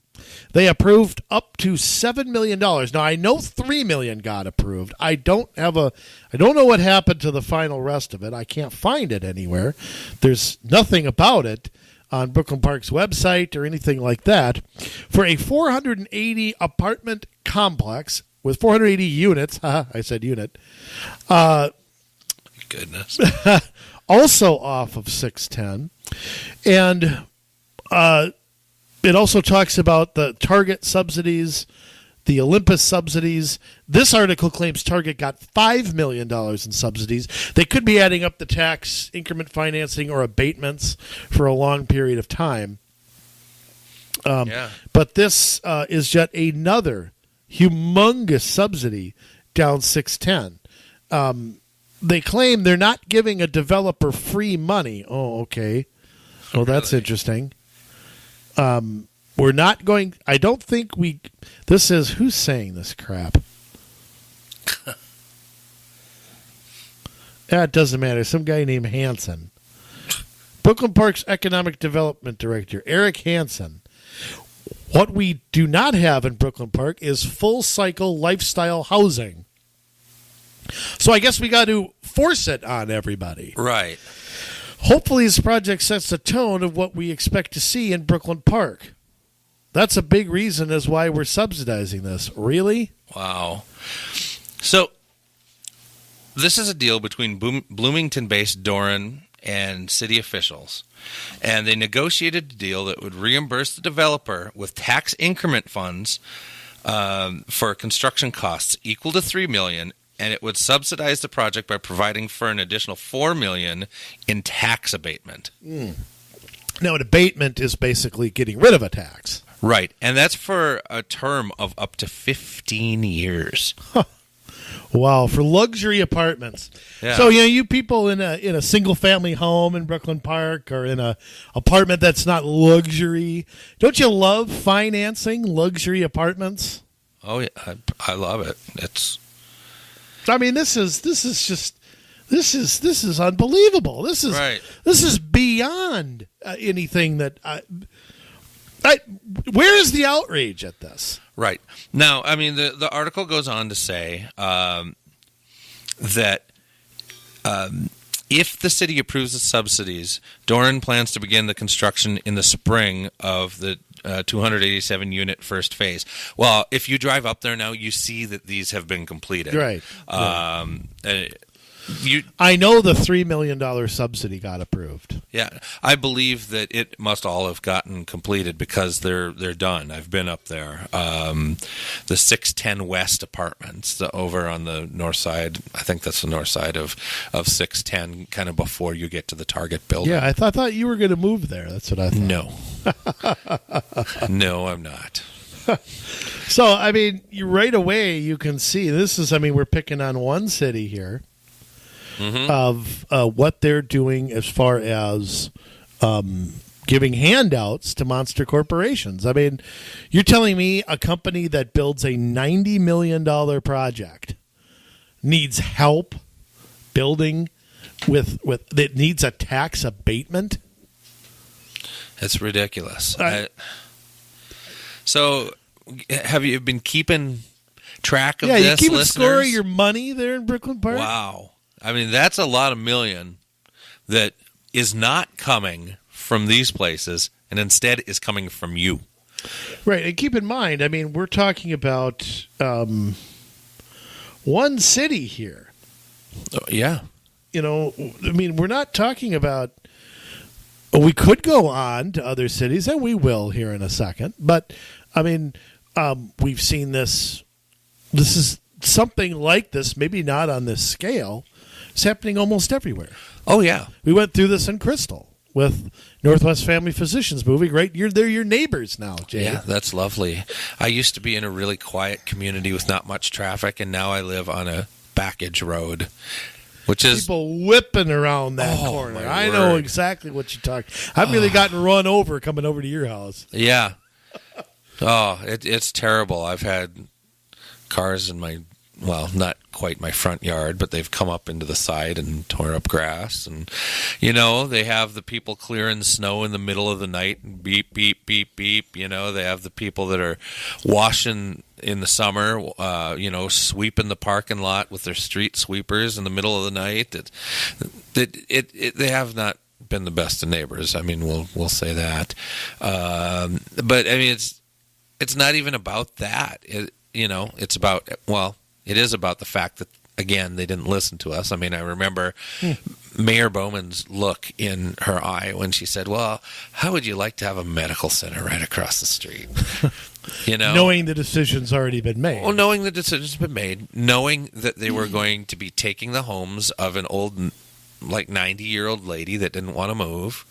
S2: they approved up to $7 million. Now, I know $3 million got approved. I don't know what happened to the final rest of it. I can't find it anywhere. There's nothing about it on Brooklyn Park's website or anything like that. For a 480 apartment complex with 480 units. I said unit.
S1: Goodness.
S2: Also off of 610. And it also talks about the Target subsidies, the Olympus subsidies. This article claims Target got $5 million in subsidies. They could be adding up the tax increment financing or abatements for a long period of time. But this is yet another humongous subsidy down 610. They claim they're not giving a developer free money. Oh, okay. Well, that's interesting. We're not going. I don't think we. This is who's saying this crap. It doesn't matter. Some guy named Hansen, Brooklyn Park's economic development director, Eric Hansen. What we do not have in Brooklyn Park is full cycle lifestyle housing. So I guess we got to force it on everybody.
S1: Right.
S2: Hopefully this project sets the tone of what we expect to see in Brooklyn Park. That's a big reason as why we're subsidizing this. Really?
S1: Wow. So this is a deal between Bloomington-based Doran and city officials, and they negotiated a deal that would reimburse the developer with tax increment funds for construction costs equal to $3 million, and it would subsidize the project by providing for an additional $4 million in tax abatement.
S2: Now, an abatement is basically getting rid of a tax.
S1: Right, and that's for a term of up to 15 years.
S2: Wow, for luxury apartments.
S1: Yeah.
S2: So, you people in a single-family home in Brooklyn Park or in a apartment that's not luxury, don't you love financing luxury apartments?
S1: Oh, yeah, I love it.
S2: I mean, this is unbelievable. This is
S1: right.
S2: This is beyond anything that where is the outrage at this?
S1: Right. Now, I mean, the article goes on to say that if the city approves the subsidies, Doran plans to begin the construction in the spring of the 287-unit first phase. Well, if you drive up there now, you see that these have been completed.
S2: Right.
S1: I
S2: know the $3 million subsidy got approved.
S1: Yeah, I believe that it must all have gotten completed because they're done. I've been up there. The 610 West apartments over on the north side. I think that's the north side of 610, kind of before you get to the Target building.
S2: Yeah, I thought you were going to move there. That's what I
S1: thought. No, I'm not.
S2: So, I mean, right away you can see this is. I mean, we're picking on one city here. Mm-hmm. Of what they're doing as far as giving handouts to monster corporations. I mean, you're telling me a company that builds a $90 million project needs help building with that needs a tax abatement?
S1: It's ridiculous. So, have you been keeping track of this,
S2: you keep a
S1: listeners?
S2: score of your money there in Brooklyn Park?
S1: Wow. I mean, that's a lot of million that is not coming from these places and instead is coming from you.
S2: Right. And keep in mind, I mean, we're talking about one city here.
S1: Yeah.
S2: I mean, we're not talking about. We could go on to other cities, and we will here in a second. But, I mean, we've seen this. This is something like this, maybe not on this scale. It's happening almost everywhere.
S1: Oh, yeah.
S2: We went through this in Crystal with Northwest Family Physicians moving, right? They're your neighbors now, Jay.
S1: Yeah, that's lovely. I used to be in a really quiet community with not much traffic, and now I live on a backage road, which is...
S2: People whipping around that corner. I know exactly what you're talking. I've really gotten run over coming over to your house.
S1: Yeah. It's terrible. I've had cars in my... Well, not quite my front yard, but they've come up into the side and tore up grass. And, they have the people clearing snow in the middle of the night and beep, beep, beep, beep. They have the people that are washing in the summer, sweeping the parking lot with their street sweepers in the middle of the night. They have not been the best of neighbors. I mean, we'll say that. But, I mean, it's not even about that. It's about, it is about the fact that, again, they didn't listen to us. I mean, I remember Mayor Bowman's look in her eye when she said, well, how would you like to have a medical center right across the street?
S2: Knowing the decision's already been made.
S1: Well, knowing the decision's been made, knowing that they were going to be taking the homes of an old, 90-year-old lady that didn't want to move,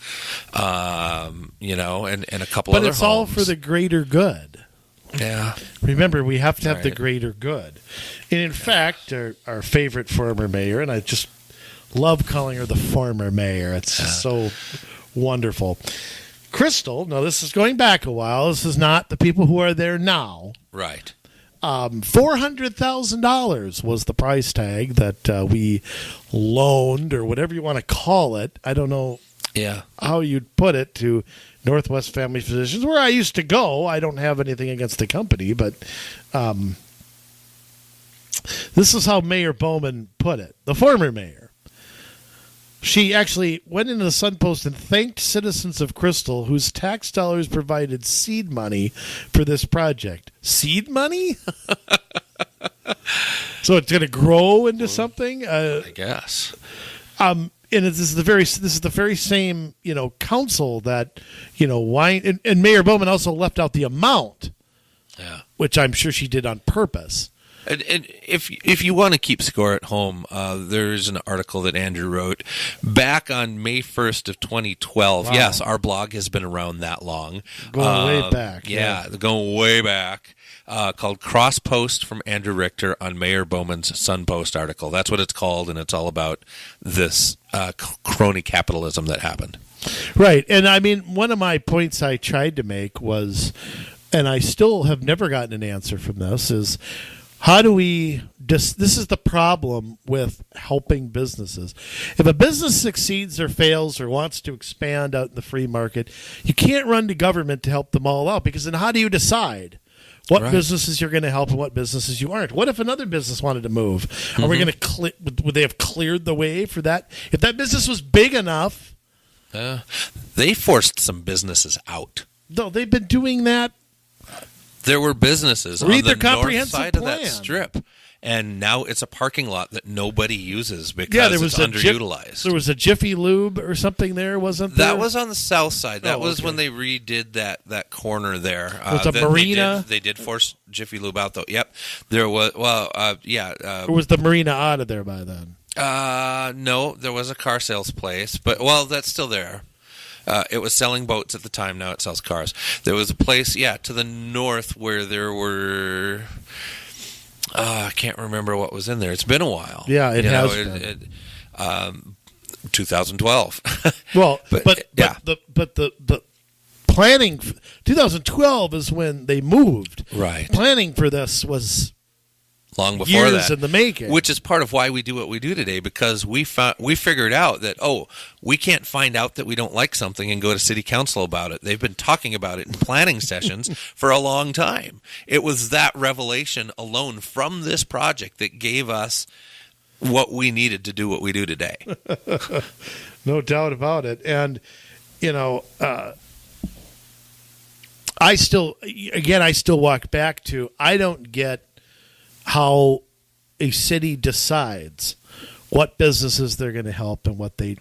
S1: and a couple other homes. But
S2: it's all for the greater good.
S1: Yeah.
S2: Remember, we have to have the greater good. And in fact, our favorite former mayor, and I just love calling her the former mayor. It's so wonderful. Crystal, now this is going back a while. This is not the people who are there now.
S1: Right.
S2: $400,000 was the price tag that we loaned, or whatever you want to call it. I don't know how you'd put it, to Northwest Family Physicians, where I used to go. I don't have anything against the company, but this is how Mayor Bowman put it, the former mayor. She actually went into the Sun Post and thanked citizens of Crystal whose tax dollars provided seed money for this project. Seed money? So it's going to grow into something?
S1: I guess.
S2: And this is the very same, council that, Wine and Mayor Bowman also left out the amount.
S1: Yeah.
S2: Which I'm sure she did on purpose.
S1: And if you want to keep score at home, there's an article that Andrew wrote back on May 1st of 2012. Wow. Yes, our blog has been around that long.
S2: Going way back.
S1: Yeah, going way back. Called Cross Post from Andrew Richter on Mayor Bowman's Sun Post article. That's what it's called, and it's all about this crony capitalism that happened.
S2: Right. And I mean, one of my points I tried to make was, and I still have never gotten an answer from this, is how do we this is the problem with helping businesses. If a business succeeds or fails or wants to expand out in the free market, you can't run to government to help them all out, because then how do you decide what businesses you're going to help and what businesses you aren't? What if another business wanted to move? Mm-hmm. Are we going to would they have cleared the way for that? If that business was big enough,
S1: they forced some businesses out.
S2: No, they've been doing that.
S1: There were businesses on the north side of that strip, and now it's a parking lot that nobody uses because it's underutilized.
S2: There was a Jiffy Lube or something there, wasn't there?
S1: That was on the south side. That was when they redid that corner there.
S2: It's a marina.
S1: They did force Jiffy Lube out, though. Yep. There was,
S2: or was the marina out of there by then?
S1: No, there was a car sales place, but, that's still there. It was selling boats at the time. Now it sells cars. There was a place, to the north where there were... I can't remember what was in there. It's been a while.
S2: Yeah, it has been.
S1: 2012.
S2: Well, but the planning... 2012 is when they moved.
S1: Right.
S2: Planning for this was...
S1: long before
S2: years
S1: that,
S2: in the making.
S1: Which is part of why we do what we do today, because we figured out that, we can't find out that we don't like something and go to city council about it. They've been talking about it in planning sessions for a long time. It was that revelation alone from this project that gave us what we needed to do what we do today.
S2: No doubt about it. And, I still walk back to, I don't get how a city decides what businesses they're going to help and what they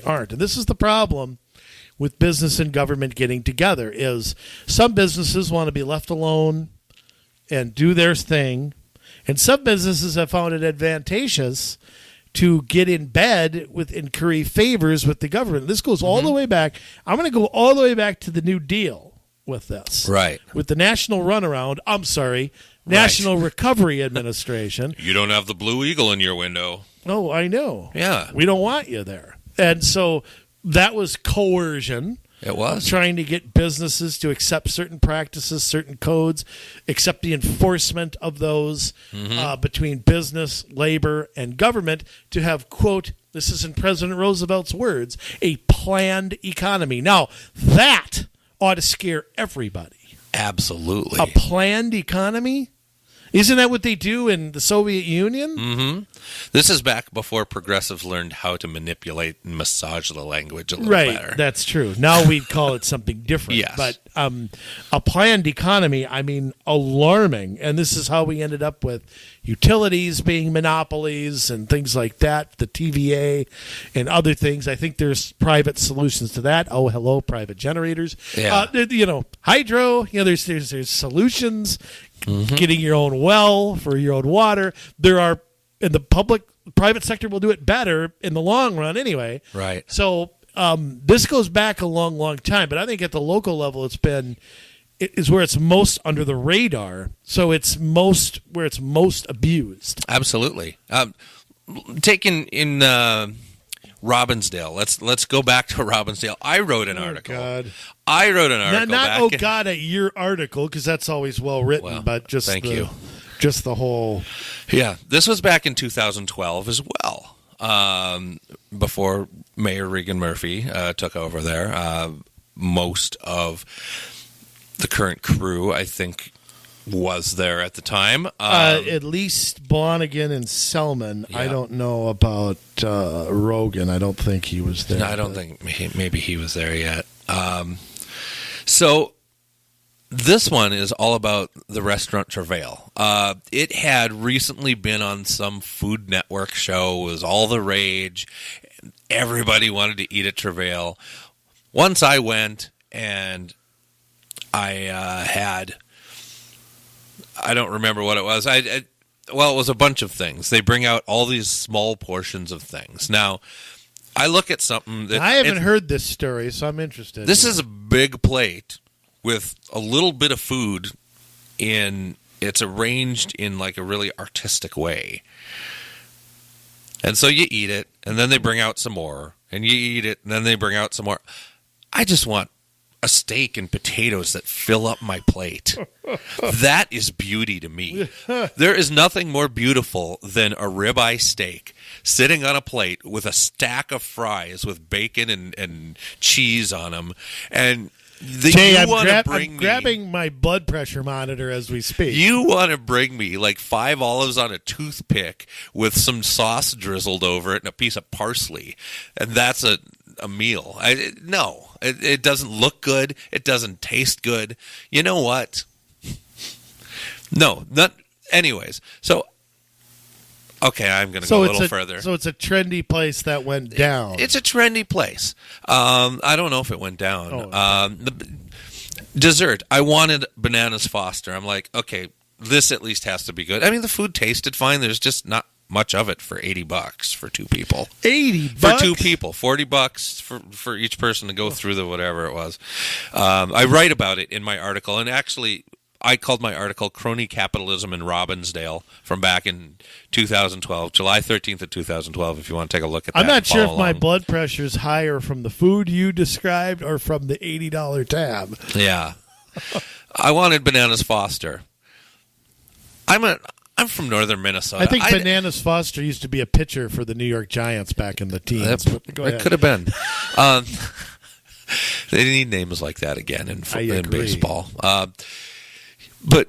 S2: aren't. And this is the problem with business and government getting together, is some businesses want to be left alone and do their thing, and some businesses have found it advantageous to get in bed with and curry favors with the government. This goes all the way back. I'm going to go all the way back to the New Deal with this.
S1: Right.
S2: With the National Runaround, National Recovery Administration.
S1: You don't have the Blue Eagle in your window.
S2: Oh, I know.
S1: Yeah.
S2: We don't want you there. And so that was coercion.
S1: It was.
S2: Trying to get businesses to accept certain practices, certain codes, accept the enforcement of those between business, labor, and government to have, quote, this is in President Roosevelt's words, a planned economy. Now, that ought to scare everybody.
S1: Absolutely.
S2: A planned economy? Isn't that what they do in the Soviet Union?
S1: Mm-hmm. This is back before progressives learned how to manipulate and massage the language a little better.
S2: Right, that's true. Now we'd call it something different.
S1: Yes.
S2: But a planned economy, alarming. And this is how we ended up with utilities being monopolies and things like that, the TVA and other things. I think there's private solutions to that. Oh, hello, private generators.
S1: Yeah.
S2: Hydro, there's solutions. Getting your own well for your own water. There are, in the private sector will do it better in the long run anyway.
S1: Right.
S2: So this goes back a long, long time. But I think at the local level, it is where it's most under the radar. So it's where it's most abused.
S1: Absolutely. Taken in Robbinsdale. Let's go back to Robbinsdale. I wrote an article.
S2: God.
S1: I wrote an article.
S2: Not God at your article, because that's always well written. But just just the whole.
S1: Yeah, this was back in 2012 as well. Before Mayor Regan Murphy took over there, most of the current crew, I think, was there at the time.
S2: At least Blonigan and Selman.
S1: Yeah.
S2: I don't know about Rogan. I don't think he was there.
S1: No, I don't think maybe he was there yet. So this one is all about the restaurant Travail. It had recently been on some Food Network show. It was all the rage. Everybody wanted to eat at Travail. Once I went and I had... I don't remember what it was. Well, it was a bunch of things. They bring out all these small portions of things. Now, I look at something that...
S2: I haven't heard this story, so I'm interested.
S1: This is a big plate with a little bit of food in... It's arranged in like a really artistic way. And so you eat it, and then they bring out some more. And you eat it, and then they bring out some more. I just want a steak and potatoes that fill up my plate. That is beauty to me. There is nothing more beautiful than a ribeye steak sitting on a plate with a stack of fries with bacon and cheese on them. And
S2: Jay, I'm grabbing my blood pressure monitor as we speak.
S1: You want to bring me like 5 olives on a toothpick with some sauce drizzled over it and a piece of parsley, and that's a meal. No, it doesn't look good. It doesn't taste good. You know what? No, not. Anyways, so okay, I'm going to go a little further.
S2: So it's a trendy place that went down.
S1: It's a trendy place. I don't know if it went down. The dessert. I wanted Bananas Foster. I'm like, okay, this at least has to be good. I mean, the food tasted fine. There's just not much of it for $80 for 2 people.
S2: $80
S1: for 2 people, $40 for each person to go through the whatever it was. I write about it in my article, and actually, I called my article "Crony Capitalism in Robbinsdale" from back in 2012, July 13th of 2012. If you want to take a look at that,
S2: I'm not sure if my
S1: along.
S2: blood pressure's higher from the food you described or from the $80 tab.
S1: Yeah, I wanted Bananas Foster. I'm from northern Minnesota.
S2: I think Bananas Foster used to be a pitcher for the New York Giants back in the teens.
S1: It could have been. They need names like that again in baseball. But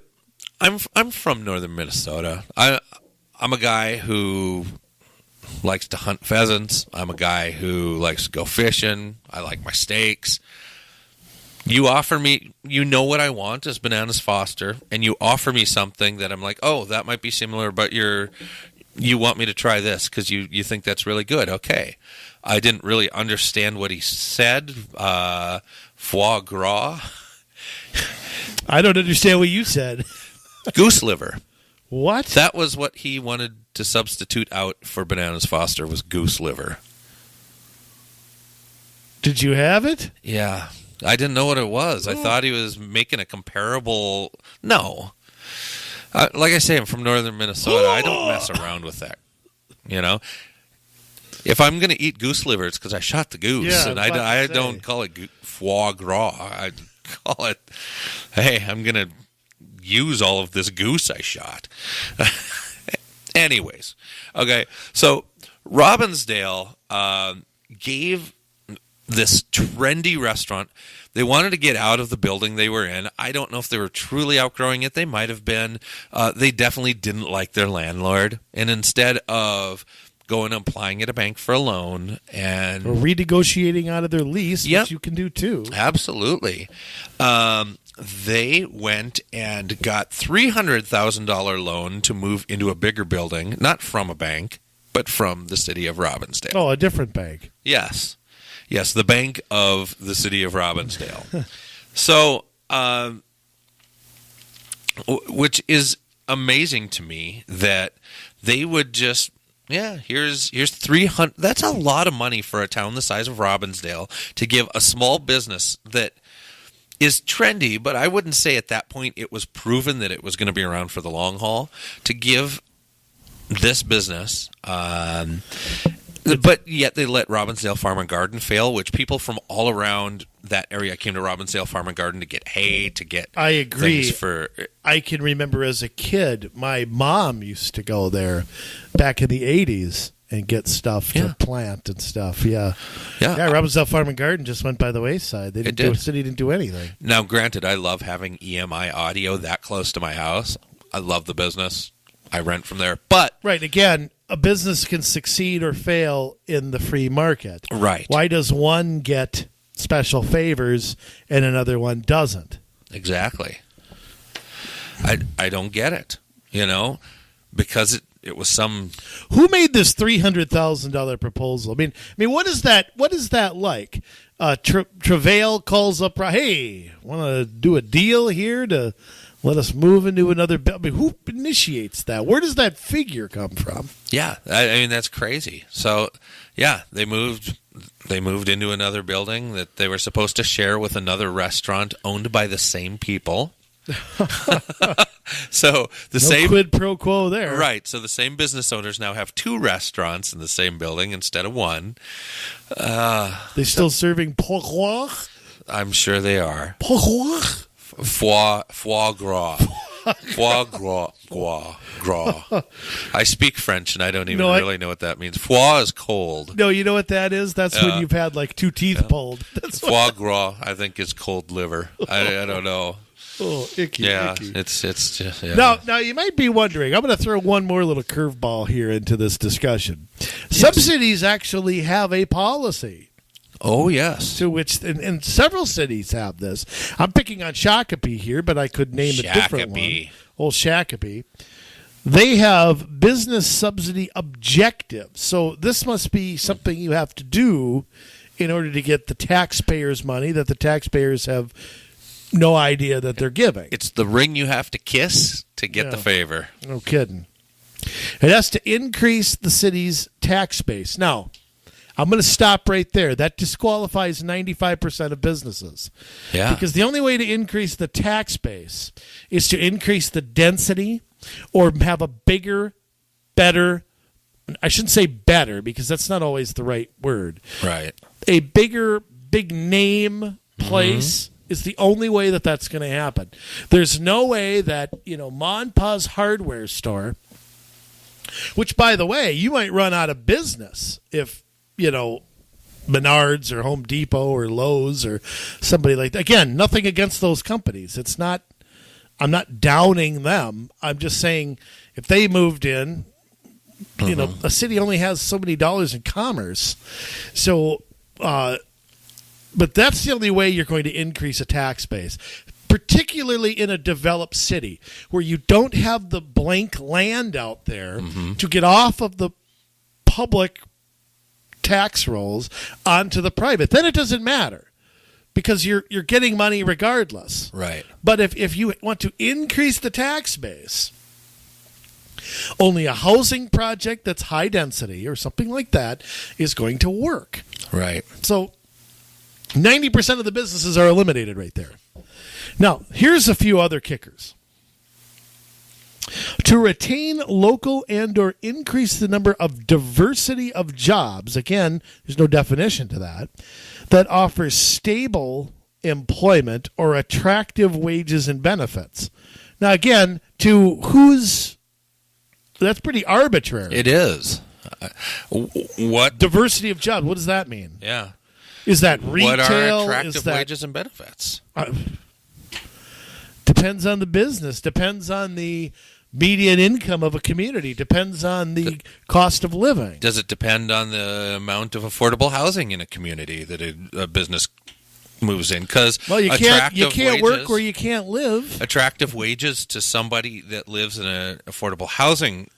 S1: I'm from northern Minnesota. I'm a guy who likes to hunt pheasants. I'm a guy who likes to go fishing. I like my steaks. You offer me, you know what I want is Bananas Foster, and you offer me something that I'm like, oh, that might be similar, but you want me to try this because you think that's really good. Okay. I didn't really understand what he said. Foie gras.
S2: I don't understand what you said.
S1: Goose liver.
S2: What?
S1: That was what he wanted to substitute out for Bananas Foster was goose liver.
S2: Did you have it?
S1: Yeah. I didn't know what it was. I thought he was making a comparable... No. Like I say, I'm from northern Minnesota. I don't mess around with that. You know? If I'm going to eat goose liver, it's because I shot the goose.
S2: Yeah,
S1: and I don't call it foie gras. I call it, hey, I'm going to use all of this goose I shot. Anyways. Okay. So Robbinsdale gave this trendy restaurant. They wanted to get out of the building they were in. I don't know if they were truly outgrowing it. They might have been. They definitely didn't like their landlord. And instead of going and applying at a bank for a loan and...
S2: Or renegotiating out of their lease, which you can do too.
S1: Absolutely. They went and got $300,000 loan to move into a bigger building, not from a bank, but from the city of Robbinsdale.
S2: Oh, a different bank.
S1: Yes. Yes, the bank of the city of Robbinsdale. So, which is amazing to me that they would just, here's 300. That's a lot of money for a town the size of Robbinsdale to give a small business that is trendy, but I wouldn't say at that point it was proven that it was going to be around for the long haul, to give this business... But yet they let Robbinsdale Farm and Garden fail, which people from all around that area came to Robbinsdale Farm and Garden to get hay, to get
S2: I agree.
S1: things for...
S2: I can remember as a kid, my mom used to go there back in the 80s. and get stuff to plant and stuff. Yeah. Robbinsdale Farm and Garden just went by the wayside. The city didn't do anything.
S1: Now, granted, I love having EMI audio that close to my house. I love the business. I rent from there. But
S2: right, again, a business can succeed or fail in the free market.
S1: Right.
S2: Why does one get special favors and another one doesn't?
S1: Exactly. I don't get it, because it was some.
S2: Who made this $300,000 proposal? I mean, what is that? What is that like? Travail calls up, hey, want to do a deal here to let us move into another. I mean, who initiates that? Where does that figure come from?
S1: Yeah, I mean that's crazy. So, yeah, they moved into another building that they were supposed to share with another restaurant owned by the same people. So the same
S2: quid pro quo there,
S1: right? So the same business owners now have two restaurants in the same building instead of one.
S2: They still serving pourquoi?
S1: I'm sure they are.
S2: Pourquoi?
S1: Foie gras. Foie gras. I speak French and I don't even really know what that means. Foie is cold.
S2: No, you know what that is? That's when you've had like two teeth pulled. That's
S1: foie gras, I think, is cold liver. I don't know.
S2: Oh, icky.
S1: Yeah,
S2: icky.
S1: It's just. Yeah.
S2: Now you might be wondering. I'm going to throw one more little curveball here into this discussion. Yes. Some cities actually have a policy.
S1: Oh yes,
S2: to which and several cities have this. I'm picking on Shakopee here, but I could name a different one. Old Shakopee. They have business subsidy objectives. So this must be something you have to do in order to get the taxpayers' money that the taxpayers have no idea that they're giving.
S1: It's the ring you have to kiss to get the favor.
S2: No kidding. It has to increase the city's tax base. Now, I'm going to stop right there. That disqualifies 95% of businesses.
S1: Yeah.
S2: Because the only way to increase the tax base is to increase the density or have a bigger, better, I shouldn't say better because that's not always the right word.
S1: Right.
S2: A bigger, big name place is the only way that that's going to happen. There's no way that, Ma and Pa's hardware store, which, by the way, you might run out of business if, Menards or Home Depot or Lowe's or somebody like that. Again, nothing against those companies. I'm not downing them. I'm just saying if they moved in, a city only has so many dollars in commerce. So, but that's the only way you're going to increase a tax base, particularly in a developed city where you don't have the blank land out there to get off of the public tax rolls onto the private. Then it doesn't matter because you're getting money regardless.
S1: Right.
S2: But if you want to increase the tax base, only a housing project that's high density or something like that is going to work.
S1: Right.
S2: So 90% of the businesses are eliminated right there. Now, here's a few other kickers. To retain local and or increase the number of diversity of jobs, again, there's no definition to that offers stable employment or attractive wages and benefits. Now, again, that's pretty arbitrary.
S1: It is. What?
S2: Diversity of jobs, what does that mean?
S1: Yeah.
S2: Is that retail?
S1: What are attractive wages and benefits?
S2: Depends on the business. Depends on the median income of a community. Depends on the cost of living.
S1: Does it depend on the amount of affordable housing in a community that a business moves in? Because
S2: you can't work where you can't live.
S1: Attractive wages to somebody that lives in an affordable housing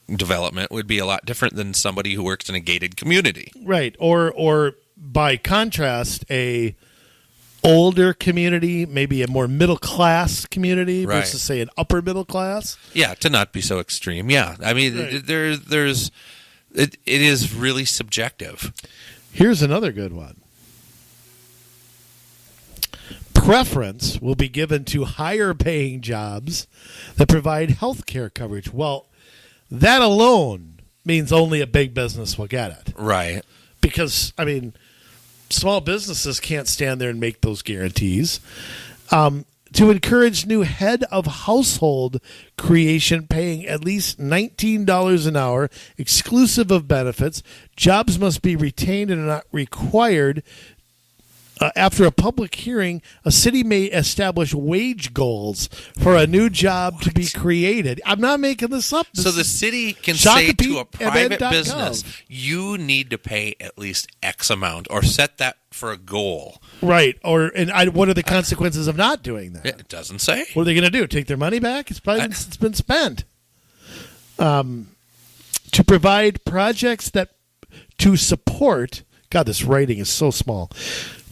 S1: development would be a lot different than somebody who works in a gated community.
S2: Right. Or by contrast, a older community, maybe a more middle class community versus say an upper middle class.
S1: Yeah, to not be so extreme. Yeah, I mean, it is really subjective.
S2: Here's another good one. Preference will be given to higher paying jobs that provide health care coverage. Well, that alone means only a big business will get it.
S1: Right.
S2: Because, I mean, small businesses can't stand there and make those guarantees. to encourage new head of household creation paying at least $19 an hour, exclusive of benefits. Jobs must be retained and are not required. After a public hearing, a city may establish wage goals for a new job to be created. I'm not making this up.
S1: So the city can say to a private business, you need to pay at least X amount, or set that for a goal.
S2: Right. What are the consequences of not doing that?
S1: It doesn't say.
S2: What are they going to do? Take their money back? It's been spent. To provide projects to support. God, this writing is so small.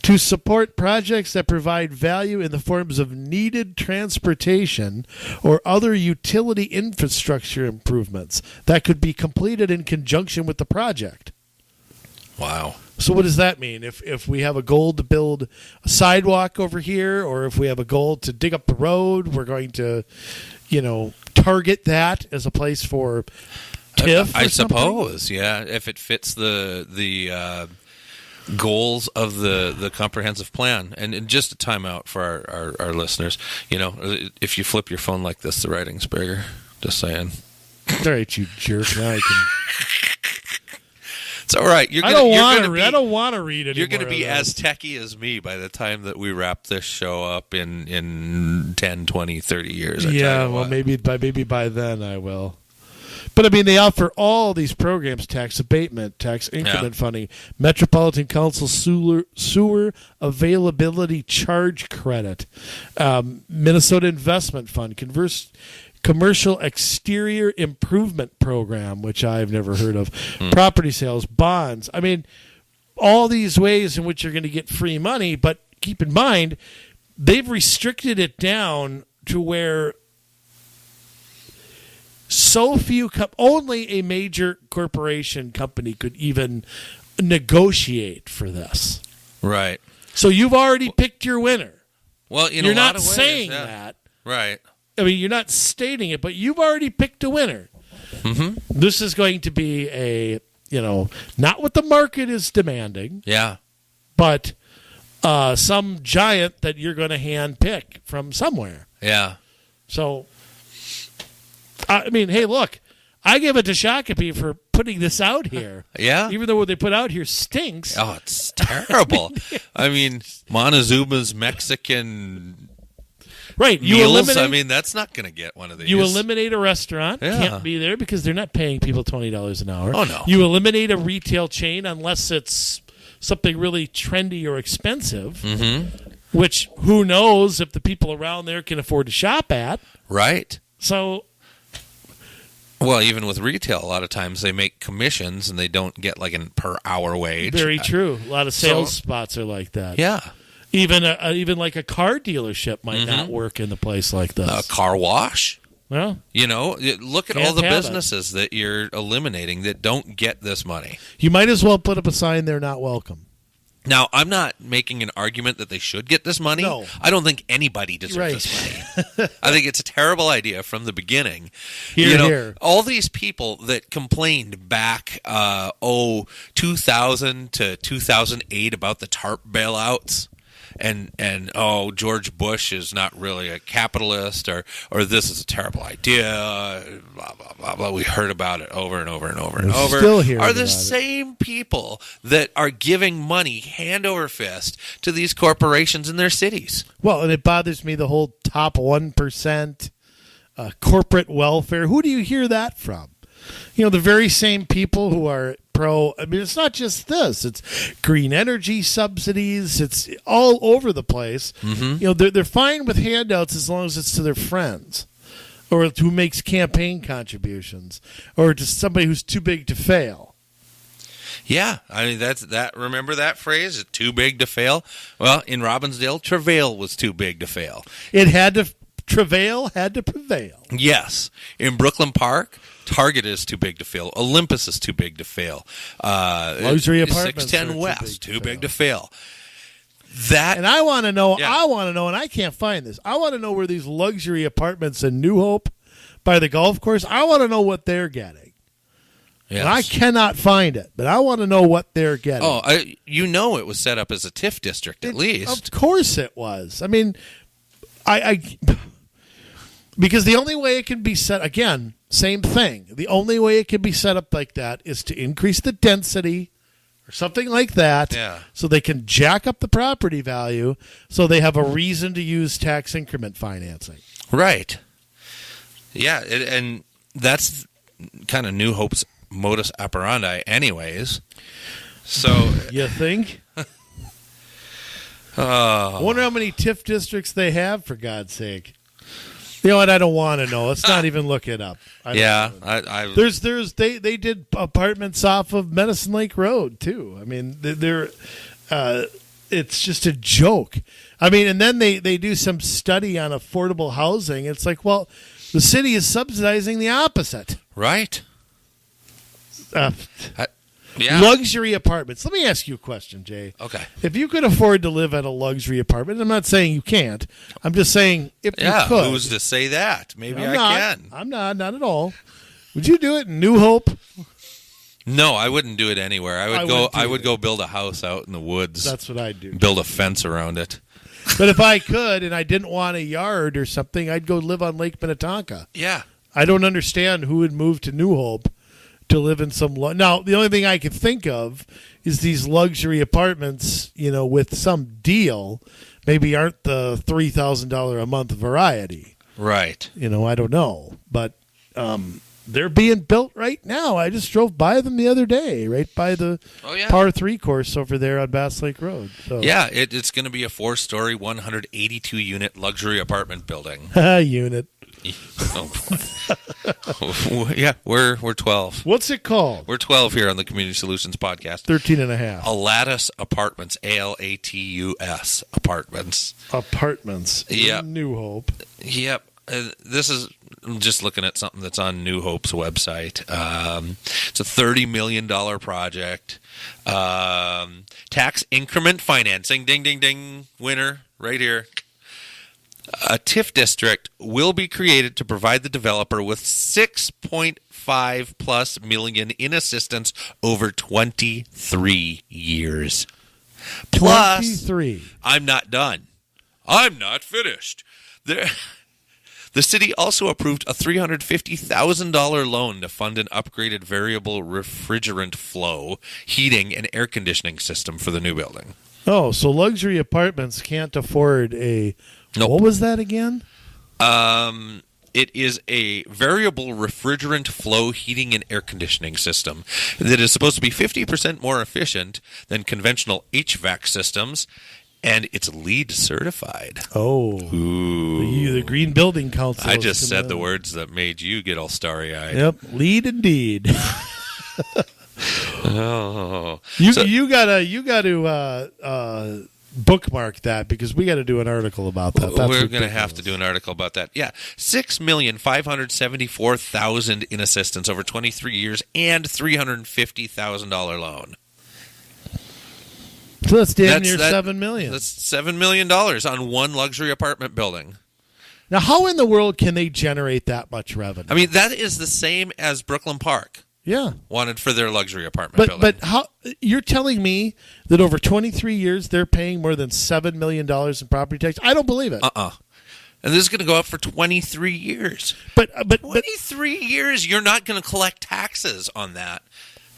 S2: To support projects that provide value in the forms of needed transportation or other utility infrastructure improvements that could be completed in conjunction with the project.
S1: Wow.
S2: So what does that mean? If we have a goal to build a sidewalk over here, or if we have a goal to dig up the road, we're going to, target that as a place for TIF.
S1: I suppose, yeah. If it fits the goals of the comprehensive plan. And just a timeout for our listeners. If you flip your phone like this, the writing's bigger. Just saying.
S2: All right, you jerk. Now I can.
S1: It's all right.
S2: I don't want to read it.
S1: You're going to be as techie as me by the time that we wrap this show up in 10, 20, 30 years.
S2: Yeah, well, maybe by then I will. But, they offer all these programs, tax abatement, tax increment funding, Metropolitan Council sewer availability charge credit, Minnesota Investment Fund, Commercial Exterior Improvement Program, which I've never heard of, property sales, bonds. All these ways in which you're going to get free money, but keep in mind, they've restricted it down to where so few only a major corporation company could even negotiate for this.
S1: Right.
S2: So you've already picked your winner.
S1: Well,
S2: you're not saying that.
S1: Right.
S2: You're not stating it, but you've already picked a winner.
S1: Mm-hmm.
S2: This is going to be not what the market is demanding.
S1: Yeah.
S2: But some giant that you're going to hand pick from somewhere.
S1: Yeah.
S2: So, hey, look, I give it to Shakopee for putting this out here.
S1: Yeah.
S2: Even though what they put out here stinks.
S1: Oh, it's terrible. Montezuma's Mexican
S2: right.
S1: meals, that's not going to get one of these.
S2: You eliminate a restaurant.
S1: Yeah.
S2: Can't be there because they're not paying people $20 an hour.
S1: Oh, no.
S2: You eliminate a retail chain unless it's something really trendy or expensive, which who knows if the people around there can afford to shop at.
S1: Right.
S2: So...
S1: Well, even with retail, a lot of times they make commissions and they don't get like a per hour wage.
S2: Very true. A lot of sales spots are like that.
S1: Yeah.
S2: Even like a car dealership might not work in a place like this.
S1: A car wash.
S2: Well,
S1: look at all the businesses that you're eliminating that don't get this money.
S2: You might as well put up a sign, "They're not welcome."
S1: Now, I'm not making an argument that they should get this money.
S2: No.
S1: I don't think anybody deserves this money. I think it's a terrible idea from the beginning.
S2: Here.
S1: All these people that complained back, 2000 to 2008 about the TARP bailouts, and George Bush is not really a capitalist, or this is a terrible idea, blah, blah, blah, blah. We heard about it over and over and over and over.
S2: Still hearing
S1: are the
S2: about
S1: same people that are giving money hand over fist to these corporations in their cities.
S2: Well, and it bothers me, the whole top 1%, corporate welfare. Who do you hear that from? The very same people who are pro. It's not just this. It's green energy subsidies. It's all over the place. They're fine with handouts as long as it's to their friends or who makes campaign contributions or to somebody who's too big to fail.
S1: Yeah, that's that. Remember that phrase? Too big to fail. Well, in Robbinsdale, travail was too big to fail.
S2: Travail had to prevail.
S1: Yes. In Brooklyn Park, Target is too big to fail. Olympus is too big to fail.
S2: Luxury apartments
S1: 610 West, too big to fail. That,
S2: and I want to know, and I can't find this. I want to know where these luxury apartments in New Hope by the golf course, I want to know what they're getting. Yes. And I cannot find it, but I want to know what they're getting.
S1: Oh, it was set up as a TIF district at least.
S2: Of course it was. Because the only way it can be set, again, same thing. The only way it can be set up like that is to increase the density or something like that, so they can jack up the property value, so they have a reason to use tax increment financing.
S1: Right. Yeah, and that's kind of New Hope's modus operandi anyways. So
S2: you think? Wonder how many TIF districts they have, for God's sake. You know what? I don't want to know. Let's not even look it up.
S1: I
S2: they did apartments off of Medicine Lake Road too. I mean, it's just a joke. I mean, and then they do some study on affordable housing. It's like, well, the city is subsidizing the opposite.
S1: Right.
S2: Luxury apartments. Let me ask you a question, Jay.
S1: Okay.
S2: If you could afford to live at a luxury apartment, I'm not saying you can't. I'm just saying if you could.
S1: Who's to say that? Maybe I can.
S2: I'm not at all. Would you do it in New Hope?
S1: No, I wouldn't do it anywhere. I would go build a house out in the woods.
S2: That's what I'd do.
S1: Build a fence around it.
S2: But if I could and I didn't want a yard or something, I'd go live on Lake Minnetonka.
S1: Yeah.
S2: I don't understand who would move to New Hope to live in some now, the only thing I could think of is these luxury apartments, with some deal, maybe aren't the $3,000 a month variety.
S1: Right.
S2: I don't know. But they're being built right now. I just drove by them the other day, right by the Par 3 course over there on Bass Lake Road. So.
S1: Yeah, it's going to be a 4-story, 182-unit luxury apartment building.
S2: Unit.
S1: Oh, yeah, we're 12.
S2: What's it called?
S1: We're 12 here on the Community Solutions Podcast.
S2: 13 and a half.
S1: Alatus Apartments, Alatus Apartments.
S2: Apartments in New Hope.
S1: Yep. I'm just looking at something that's on New Hope's website. It's a $30 million project. Tax increment financing. Ding, ding, ding. Winner right here. A TIF district will be created to provide the developer with $6.5+ million in assistance over 23 years. Plus,
S2: 23.
S1: I'm not done. I'm not finished. The city also approved a $350,000 loan to fund an upgraded variable refrigerant flow, heating, and air conditioning system for the new building.
S2: Oh, so luxury apartments can't afford a...
S1: Nope.
S2: What was that again?
S1: It is a variable refrigerant flow heating and air conditioning system that is supposed to be 50% more efficient than conventional HVAC systems, and it's LEED certified.
S2: Oh.
S1: Ooh.
S2: The Green Building Council.
S1: I just said the words that made you get all starry-eyed.
S2: Yep, LEED indeed.
S1: Oh.
S2: You gotta bookmark that because we got to do an article about that.
S1: We're going to have to do an article about that. Yeah, $6,574,000 in assistance over 23 years and $350,000 loan.
S2: So that's damn near $7 million.
S1: That's $7 million on one luxury apartment building.
S2: Now, how in the world can they generate that much revenue?
S1: I mean, that is the same as Brooklyn Park.
S2: Yeah,
S1: wanted for their luxury apartment building.
S2: But how you're telling me that over 23 years they're paying more than $7 million in property tax? I don't believe it.
S1: And this is going to go up for 23 years.
S2: But
S1: 23 years, you're not going to collect taxes on that.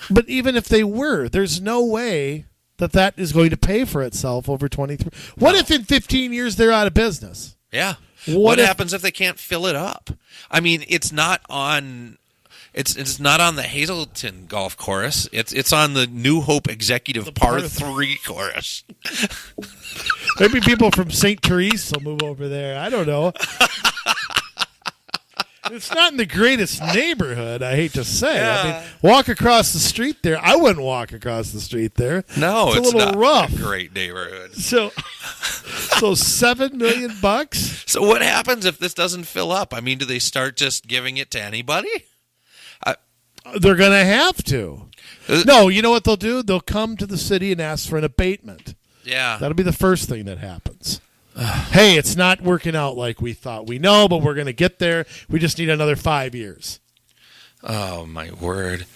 S2: But even if they were, there's no way that is going to pay for itself over 23. What if in 15 years they're out of business?
S1: Yeah. What happens if they can't fill it up? I mean, it's not on. It's not on the Hazleton golf course. It's on the New Hope Executive Par 3 course.
S2: Maybe people from St. Therese will move over there. I don't know. It's not in the greatest neighborhood, I hate to say.
S1: Yeah.
S2: I mean, walk across the street there. I wouldn't walk across the street there.
S1: No,
S2: it's a little
S1: not
S2: rough.
S1: A great neighborhood.
S2: So $7 million?
S1: So what happens if this doesn't fill up? I mean, do they start just giving it to anybody?
S2: They're going to have to. No, you know what they'll do? They'll come to the city and ask for an abatement.
S1: Yeah.
S2: That'll be the first thing that happens. Hey, it's not working out like we thought. We know, but we're going to get there. We just need another 5 years.
S1: Oh, my word.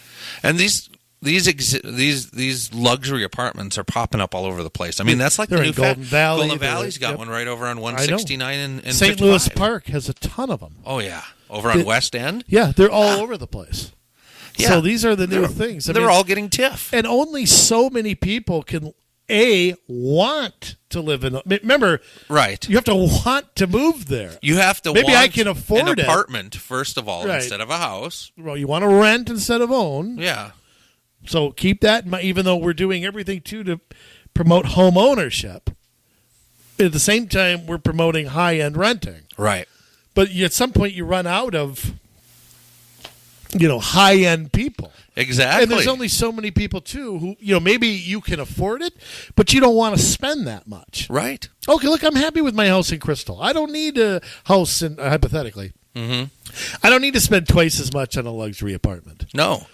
S1: And these these luxury apartments are popping up all over the place. I mean, that's like
S2: They're
S1: the new
S2: in Golden Valley.
S1: Golden Valley's got one right over on 169 and
S2: St.
S1: 55.
S2: Louis Park has a ton of them.
S1: Oh yeah, over on West End.
S2: Yeah, they're all over the place.
S1: Yeah.
S2: So these are the new things.
S1: They're all getting TIF.
S2: And only so many people can want to live in. Remember,
S1: right?
S2: You have to want to move there.
S1: You have to.
S2: Maybe
S1: want
S2: I can afford
S1: an apartment first of all, instead of a house.
S2: Well, you want to rent instead of own.
S1: Yeah.
S2: So keep that in mind, even though we're doing everything to promote home ownership. At the same time, we're promoting high-end renting.
S1: Right.
S2: But at some point, you run out of, high-end people.
S1: Exactly.
S2: And there's only so many people, too, who, maybe you can afford it, but you don't want to spend that much.
S1: Right.
S2: Okay, look, I'm happy with my house in Crystal. I don't need a house in, hypothetically.
S1: Mm-hmm.
S2: I don't need to spend twice as much on a luxury apartment.
S1: No.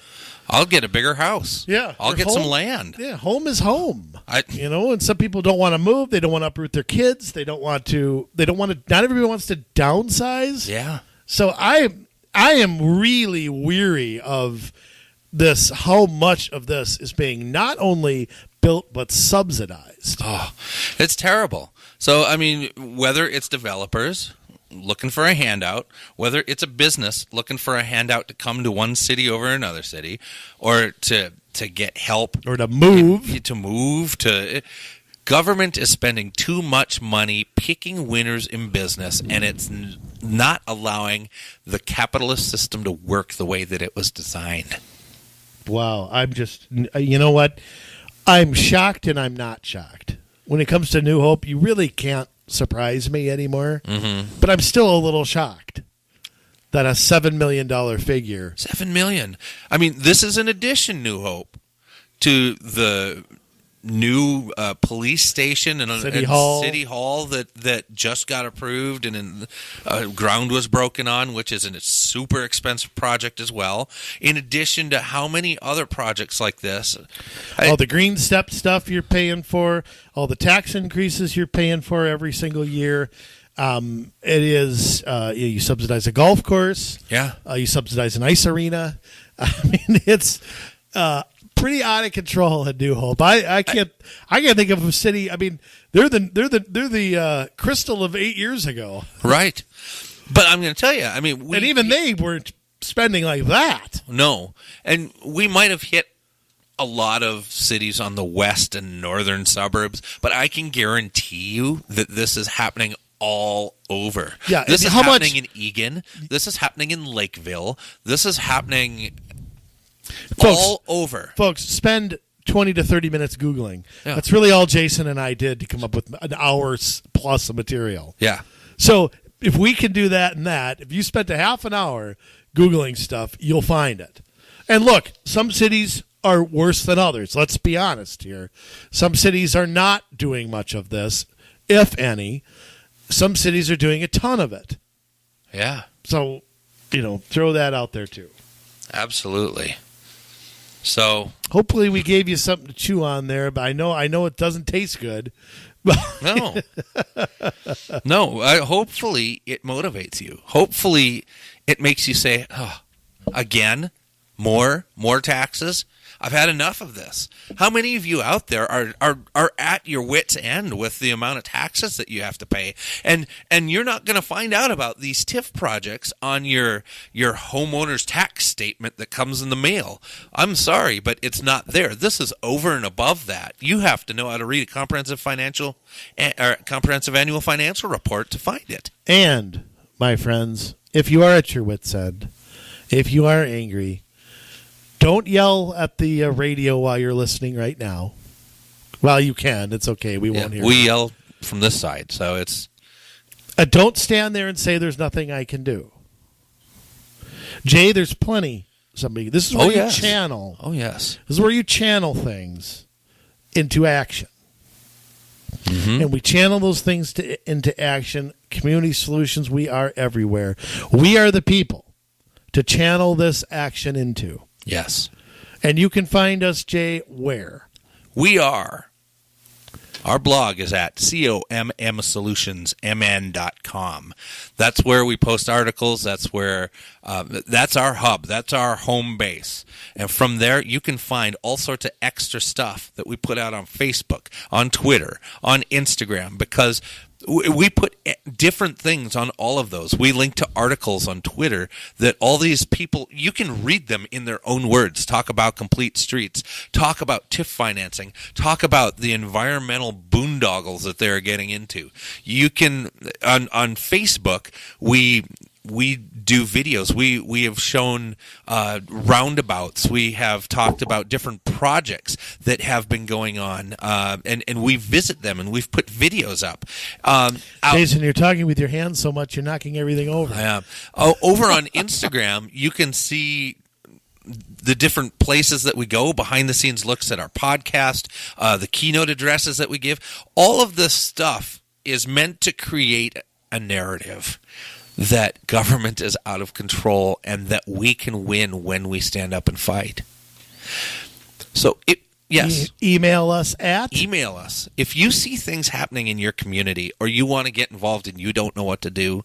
S1: I'll get a bigger house.
S2: Yeah.
S1: I'll get some land.
S2: Yeah, home is home. And some people don't want to move. They don't want to uproot their kids. Not everybody wants to downsize.
S1: Yeah.
S2: So I am really weary of this, how much of this is being not only built but subsidized.
S1: Oh, it's terrible. So, I mean, whether it's developers looking for a handout, whether it's a business looking for a handout to come to one city over another city, or to get help,
S2: or to move,
S1: government is spending too much money picking winners in business, and it's not allowing the capitalist system to work the way that it was designed.
S2: Wow, I'm just, you know what? I'm shocked and I'm not shocked. When it comes to New Hope, you really can't surprise me anymore.
S1: Mm-hmm.
S2: But I'm still a little shocked that a $7 million figure.
S1: $7 million. I mean, this is an addition, New Hope, to the new police station and
S2: City
S1: Hall that just got approved and ground was broken on, which is a super expensive project as well. In addition to how many other projects like this,
S2: all the green step stuff you're paying for, all the tax increases you're paying for every single year. It is you subsidize a golf course.
S1: Yeah,
S2: you subsidize an ice arena. I mean, it's pretty out of control at New Hope. I can't think of a city. I mean, they're the Crystal of 8 years ago,
S1: right? But I'm going to tell you, I mean,
S2: and even they weren't spending like that.
S1: No, and we might have hit a lot of cities on the west and northern suburbs, but I can guarantee you that this is happening all over.
S2: Yeah,
S1: this is happening in Eagan. This is happening in Lakeville. This is happening. All over.
S2: Folks, spend 20 to 30 minutes Googling. Yeah. That's really all Jason and I did to come up with an hour plus of material.
S1: Yeah.
S2: So if we can do that and that, if you spent a half an hour Googling stuff, you'll find it. And look, some cities are worse than others. Let's be honest here. Some cities are not doing much of this, if any. Some cities are doing a ton of it.
S1: Yeah.
S2: So, throw that out there too.
S1: Absolutely. So
S2: hopefully we gave you something to chew on there, but I know it doesn't taste good.
S1: No. Hopefully it motivates you. Hopefully it makes you say, "Oh, again, more taxes. I've had enough of this." How many of you out there are at your wit's end with the amount of taxes that you have to pay? And you're not going to find out about these TIF projects on your homeowner's tax statement that comes in the mail. I'm sorry, but it's not there. This is over and above that. You have to know how to read a comprehensive annual financial report to find it.
S2: And, my friends, if you are at your wit's end, if you are angry, don't yell at the radio while you're listening right now. Well, you can. It's okay. We won't hear.
S1: We yell from this side, so it's...
S2: don't stand there and say there's nothing I can do. Jay, there's plenty. This is where you channel.
S1: Oh, yes.
S2: This is where you channel things into action. Mm-hmm. And we channel those things into action. Community Solutions, we are everywhere. We are the people to channel this action into.
S1: Yes.
S2: And you can find us, Jay, where?
S1: We are Our blog is at commsolutionsmn.com. That's where we post articles. That's where that's our hub. That's our home base. And from there, you can find all sorts of extra stuff that we put out on Facebook, on Twitter, on Instagram, because we put different things on all of those. We link to articles on Twitter that all these people, you can read them in their own words, talk about complete streets, talk about TIF financing, talk about the environmental boondoggles that they're getting into. You can, on Facebook, we do videos. We have shown roundabouts. We have talked about different projects that have been going on, and we visit them, and we've put videos up.
S2: Jason, you're talking with your hands so much, you're knocking everything over.
S1: I am. Over on Instagram, you can see the different places that we go, behind-the-scenes looks at our podcast, the keynote addresses that we give. All of this stuff is meant to create a narrative that government is out of control and that we can win when we stand up and fight. So, yes.
S2: Email us at?
S1: Email us. If you see things happening in your community or you want to get involved and you don't know what to do,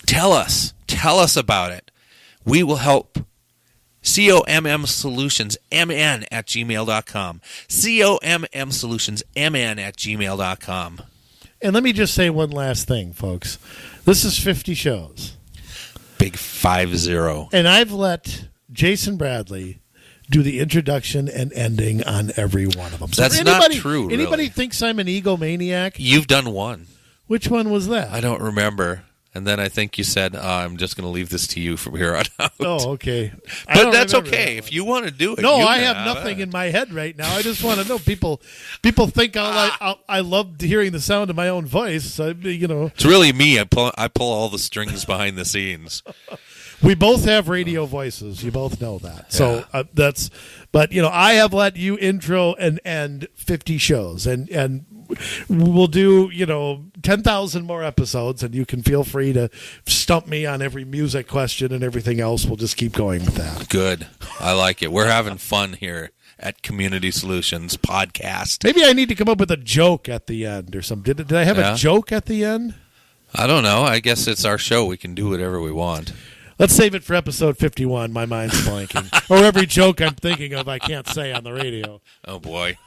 S1: tell us. Tell us about it. We will help. commsolutionsmn@gmail.com. commsolutionsmn@gmail.com.
S2: And let me just say one last thing, folks. This is 50 shows.
S1: Big 50.
S2: And I've let Jason Bradley do the introduction and ending on every one of them. So
S1: That's not true,
S2: Anybody
S1: really.
S2: thinks I'm an egomaniac?
S1: You've done one.
S2: Which one was that?
S1: I don't remember. And then I think you said, I'm just going to leave this to you from here on out.
S2: Oh, okay.
S1: But that's okay. If you want to do it.
S2: No,
S1: you
S2: I
S1: can
S2: have nothing in my head right now. I just want to know. People think I love hearing the sound of my own voice.
S1: It's really me. I pull all the strings behind the scenes.
S2: We both have radio voices. You both know that. So but I have let you intro and end 50 shows, and we'll do 10,000 more episodes, and you can feel free to stump me on every music question and everything else. We'll just keep going with that.
S1: Good. I like it. We're having fun here at Community Solutions Podcast.
S2: Maybe I need to come up with a joke at the end or something. Did I have a joke at the end?
S1: I don't know. I guess it's our show. We can do whatever we want.
S2: Let's save it for episode 51. My mind's blanking. Or every joke I'm thinking of I can't say on the radio.
S1: Oh, boy.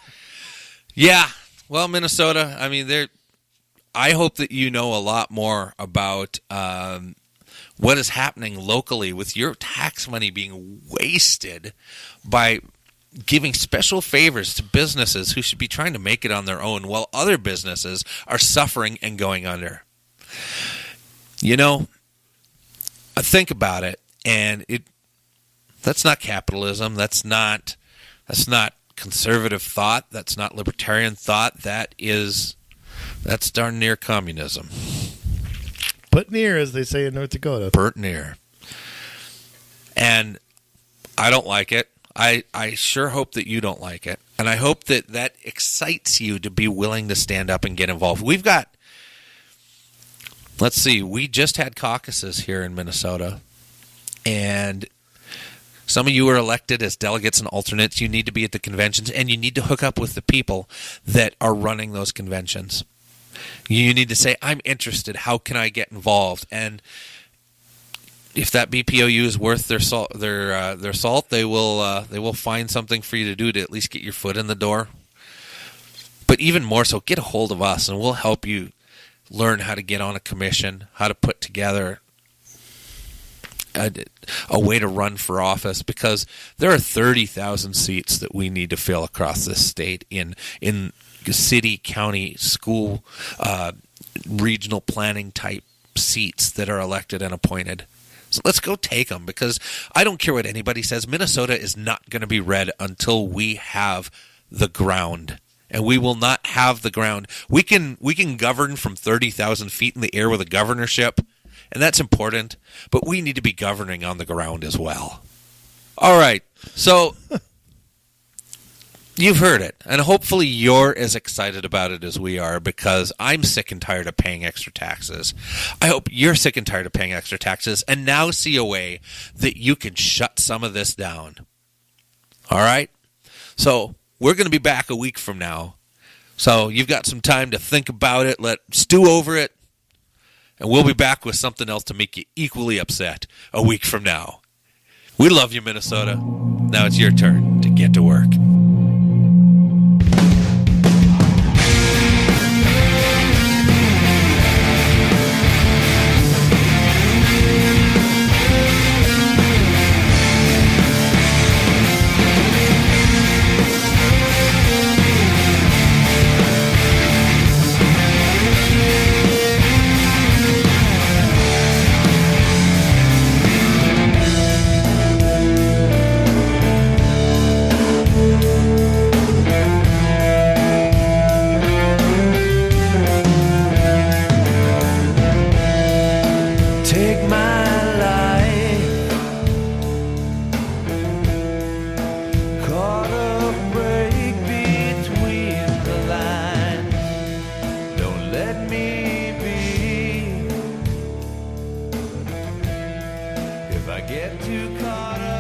S1: Yeah. Well, Minnesota, I mean, I hope that you know a lot more about what is happening locally with your tax money being wasted by giving special favors to businesses who should be trying to make it on their own while other businesses are suffering and going under. Think about it, and that's not capitalism. That's not conservative thought. That's not libertarian thought. That's darn near communism.
S2: Put near, as they say in North Dakota.
S1: Pert near. And I don't like it. I sure hope that you don't like it. And I hope that excites you to be willing to stand up and get involved. Let's see, we just had caucuses here in Minnesota, and some of you are elected as delegates and alternates. You need to be at the conventions, and you need to hook up with the people that are running those conventions. You need to say, I'm interested. How can I get involved? And if that BPOU is worth their salt, they will find something for you to do to at least get your foot in the door. But even more so, get a hold of us, and we'll help you learn how to get on a commission, how to put together a way to run for office, because there are 30,000 seats that we need to fill across this state in city, county, school, regional planning type seats that are elected and appointed. So let's go take them, because I don't care what anybody says. Minnesota is not going to be red until we have the ground. And we will not have the ground. We can govern from 30,000 feet in the air with a governorship, and that's important. But we need to be governing on the ground as well. All right. So you've heard it, and hopefully you're as excited about it as we are, because I'm sick and tired of paying extra taxes. I hope you're sick and tired of paying extra taxes and now see a way that you can shut some of this down. All right? So we're going to be back a week from now. So you've got some time to think about it, stew over it, and we'll be back with something else to make you equally upset a week from now. We love you, Minnesota. Now it's your turn to get to work.
S3: Take my life, caught a break between the lines. Don't let me be. If I get too caught up